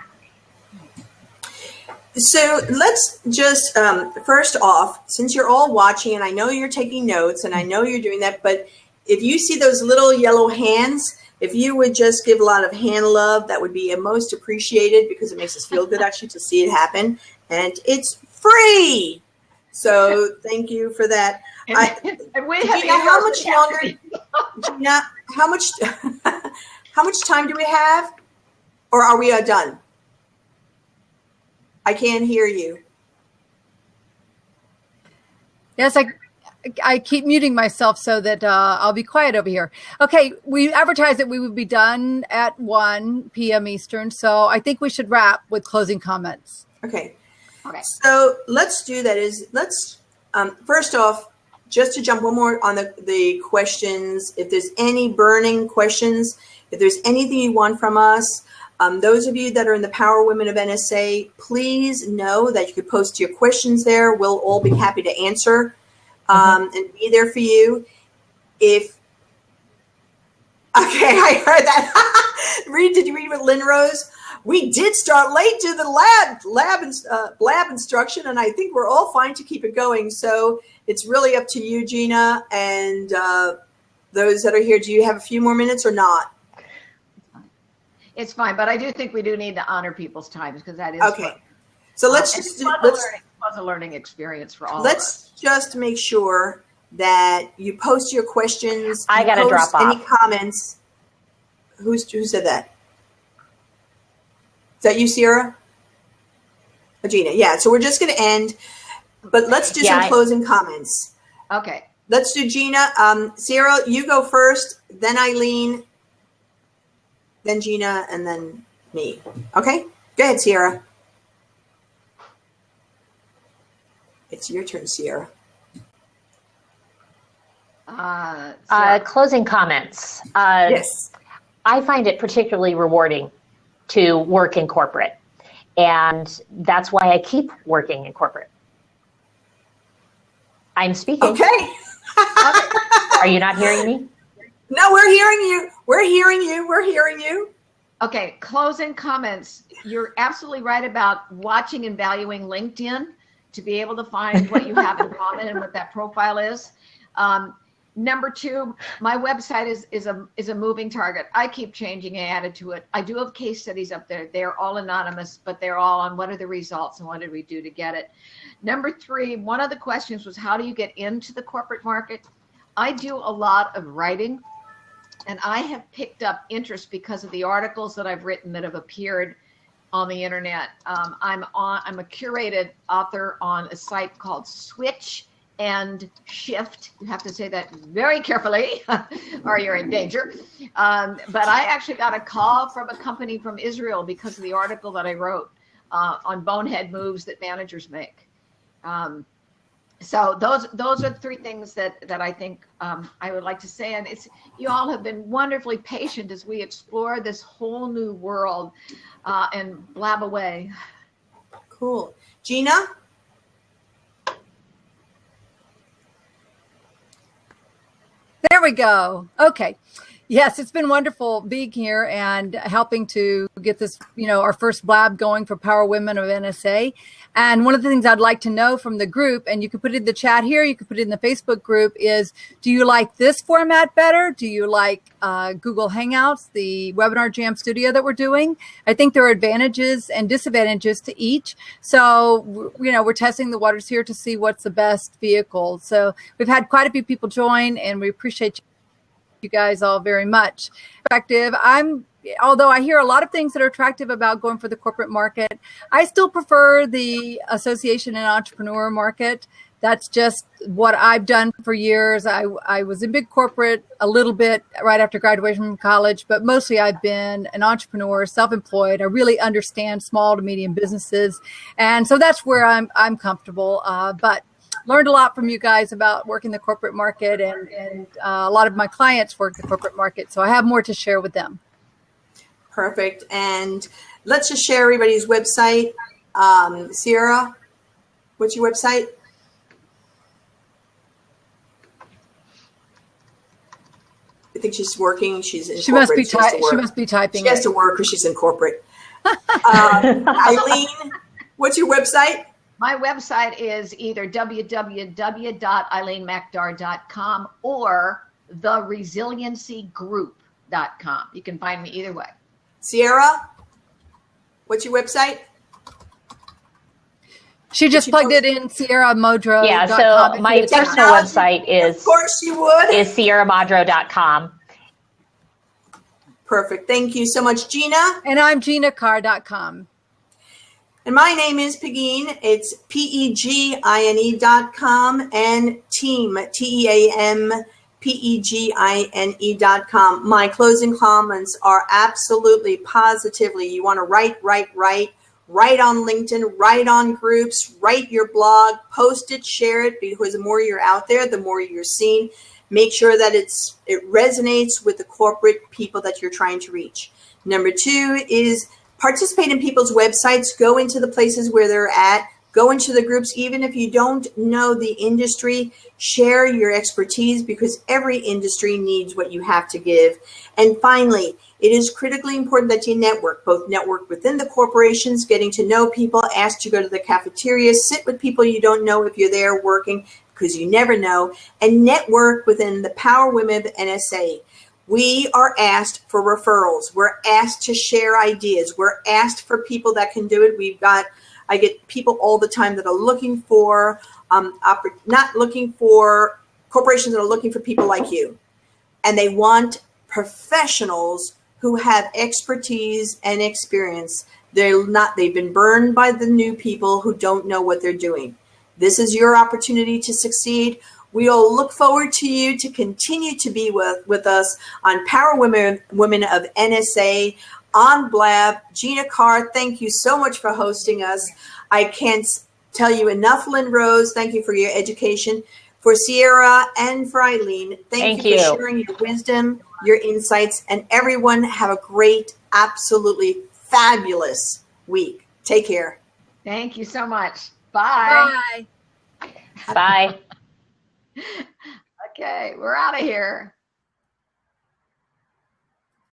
So let's just, first off, since you're all watching, and I know you're taking notes, and I know you're doing that, but if you see those little yellow hands, if you would just give a lot of hand love, that would be most appreciated because it makes us feel good actually to see it happen. And it's free. So thank you for that. Gina, how much longer, Gina, how much time do we have? Or are we done? I can't hear you. Yes, I keep muting myself so that I'll be quiet over here. Okay, we advertised that we would be done at 1 p.m. Eastern, so I think we should wrap with closing comments. Okay. So let's do that. Let's first off, just to jump one more on the questions, if there's any burning questions, if there's anything you want from us, those of you that are in the Power Women of NSA, please know that you could post your questions there. We'll all be happy to answer. And be there for you. Okay, I heard that. Did you read what Lynn Rose? We did start late to the lab instruction, and I think we're all fine to keep it going. So it's really up to you, Gina, and those that are here. Do you have a few more minutes or not? It's fine, but I do think we do need to honor people's times because that is okay. Fun. So let's just do a learning experience for all of us. Let's just make sure that you post your questions. I got to drop off. Any comments? Who said that? Is that you, Sierra? Gina, yeah. So we're just going to end, but let's do some closing comments. Okay. Let's do Gina. Sierra, you go first, then Eileen, then Gina, and then me. Okay? Go ahead, Sierra. It's your turn, Sierra. Closing comments. Yes. I find it particularly rewarding to work in corporate, and that's why I keep working in corporate. I'm speaking. Okay. Are Are you not hearing me? No, we're hearing you. We're hearing you. We're hearing you. Okay, closing comments. You're absolutely right about watching and valuing LinkedIn to be able to find what you have in common and what that profile is. Number two, my website is a moving target. I keep changing and added to it. I do have case studies up there. They're all anonymous, but they're all on what are the results and what did we do to get it. Number three, one of the questions was how do you get into the corporate market? I do a lot of writing, and I have picked up interest because of the articles that I've written that have appeared on the internet. I'm a curated author on a site called Switch and Shift. You have to say that very carefully or you're in danger. But I actually got a call from a company from Israel because of the article that I wrote on bonehead moves that managers make. So those are three things that I think I would like to say. And it's, you all have been wonderfully patient as we explore this whole new world and blab away. Cool. Gina? There we go. Okay. Yes, it's been wonderful being here and helping to get this, our first blab going for Power Women of NSA. And one of the things I'd like to know from the group, and you can put it in the chat here, you can put it in the Facebook group, is do you like this format better? Do you like Google Hangouts, the Webinar Jam Studio that we're doing? I think there are advantages and disadvantages to each. So, we're testing the waters here to see what's the best vehicle. So we've had quite a few people join, and we appreciate you guys all very much. Although I hear a lot of things that are attractive about going for the corporate market, I still prefer the association and entrepreneur market. That's just what I've done for years. I was in big corporate a little bit right after graduation from college, but mostly I've been an entrepreneur, self-employed. I really understand small to medium businesses. And so that's where I'm comfortable. But learned a lot from you guys about working the corporate market, and a lot of my clients work the corporate market. So I have more to share with them. Perfect. And let's just share everybody's website. Sierra, what's your website? I think she's working. She's in corporate. She must be typing. She has to work because she's in corporate. Eileen, what's your website? My website is either www.eileenmacdar.com or theresiliencygroup.com. You can find me either way. Sierra, what's your website? She just plugged it in, Sierra Modro. Yeah, so my personal website is, of course she would, is sierramadro.com. Perfect. Thank you so much, Gina. And I'm ginacar.com. And my name is Pegine. It's PEGINE.com, and team, TEAMPEGINE.com. My closing comments are absolutely, positively, you want to write on LinkedIn, write on groups, write your blog, post it, share it, because the more you're out there, the more you're seen. Make sure that it resonates with the corporate people that you're trying to reach. Number two is participate in people's websites, go into the places where they're at, go into the groups. Even if you don't know the industry, share your expertise, because every industry needs what you have to give. And finally, it is critically important that you network, both network within the corporations, getting to know people, ask to go to the cafeteria, sit with people you don't know if you're there working, because you never know, and network within the Power Women of NSA. We are asked for referrals. We're asked to share ideas. We're asked for people that can do it. I get people all the time that are looking for, corporations that are looking for people like you. And they want professionals who have expertise and experience. They've been burned by the new people who don't know what they're doing. This is your opportunity to succeed. We all look forward to you to continue to be with us on Power Women of NSA on Blab. Gina Carr, thank you so much for hosting us. I can't tell you enough, Lynn Rose. Thank you for your education. For Sierra and for Eileen, thank you for sharing your wisdom, your insights, and everyone have a great, absolutely fabulous week. Take care. Thank you so much. Bye. Bye. Bye. Okay. Okay, we're out of here.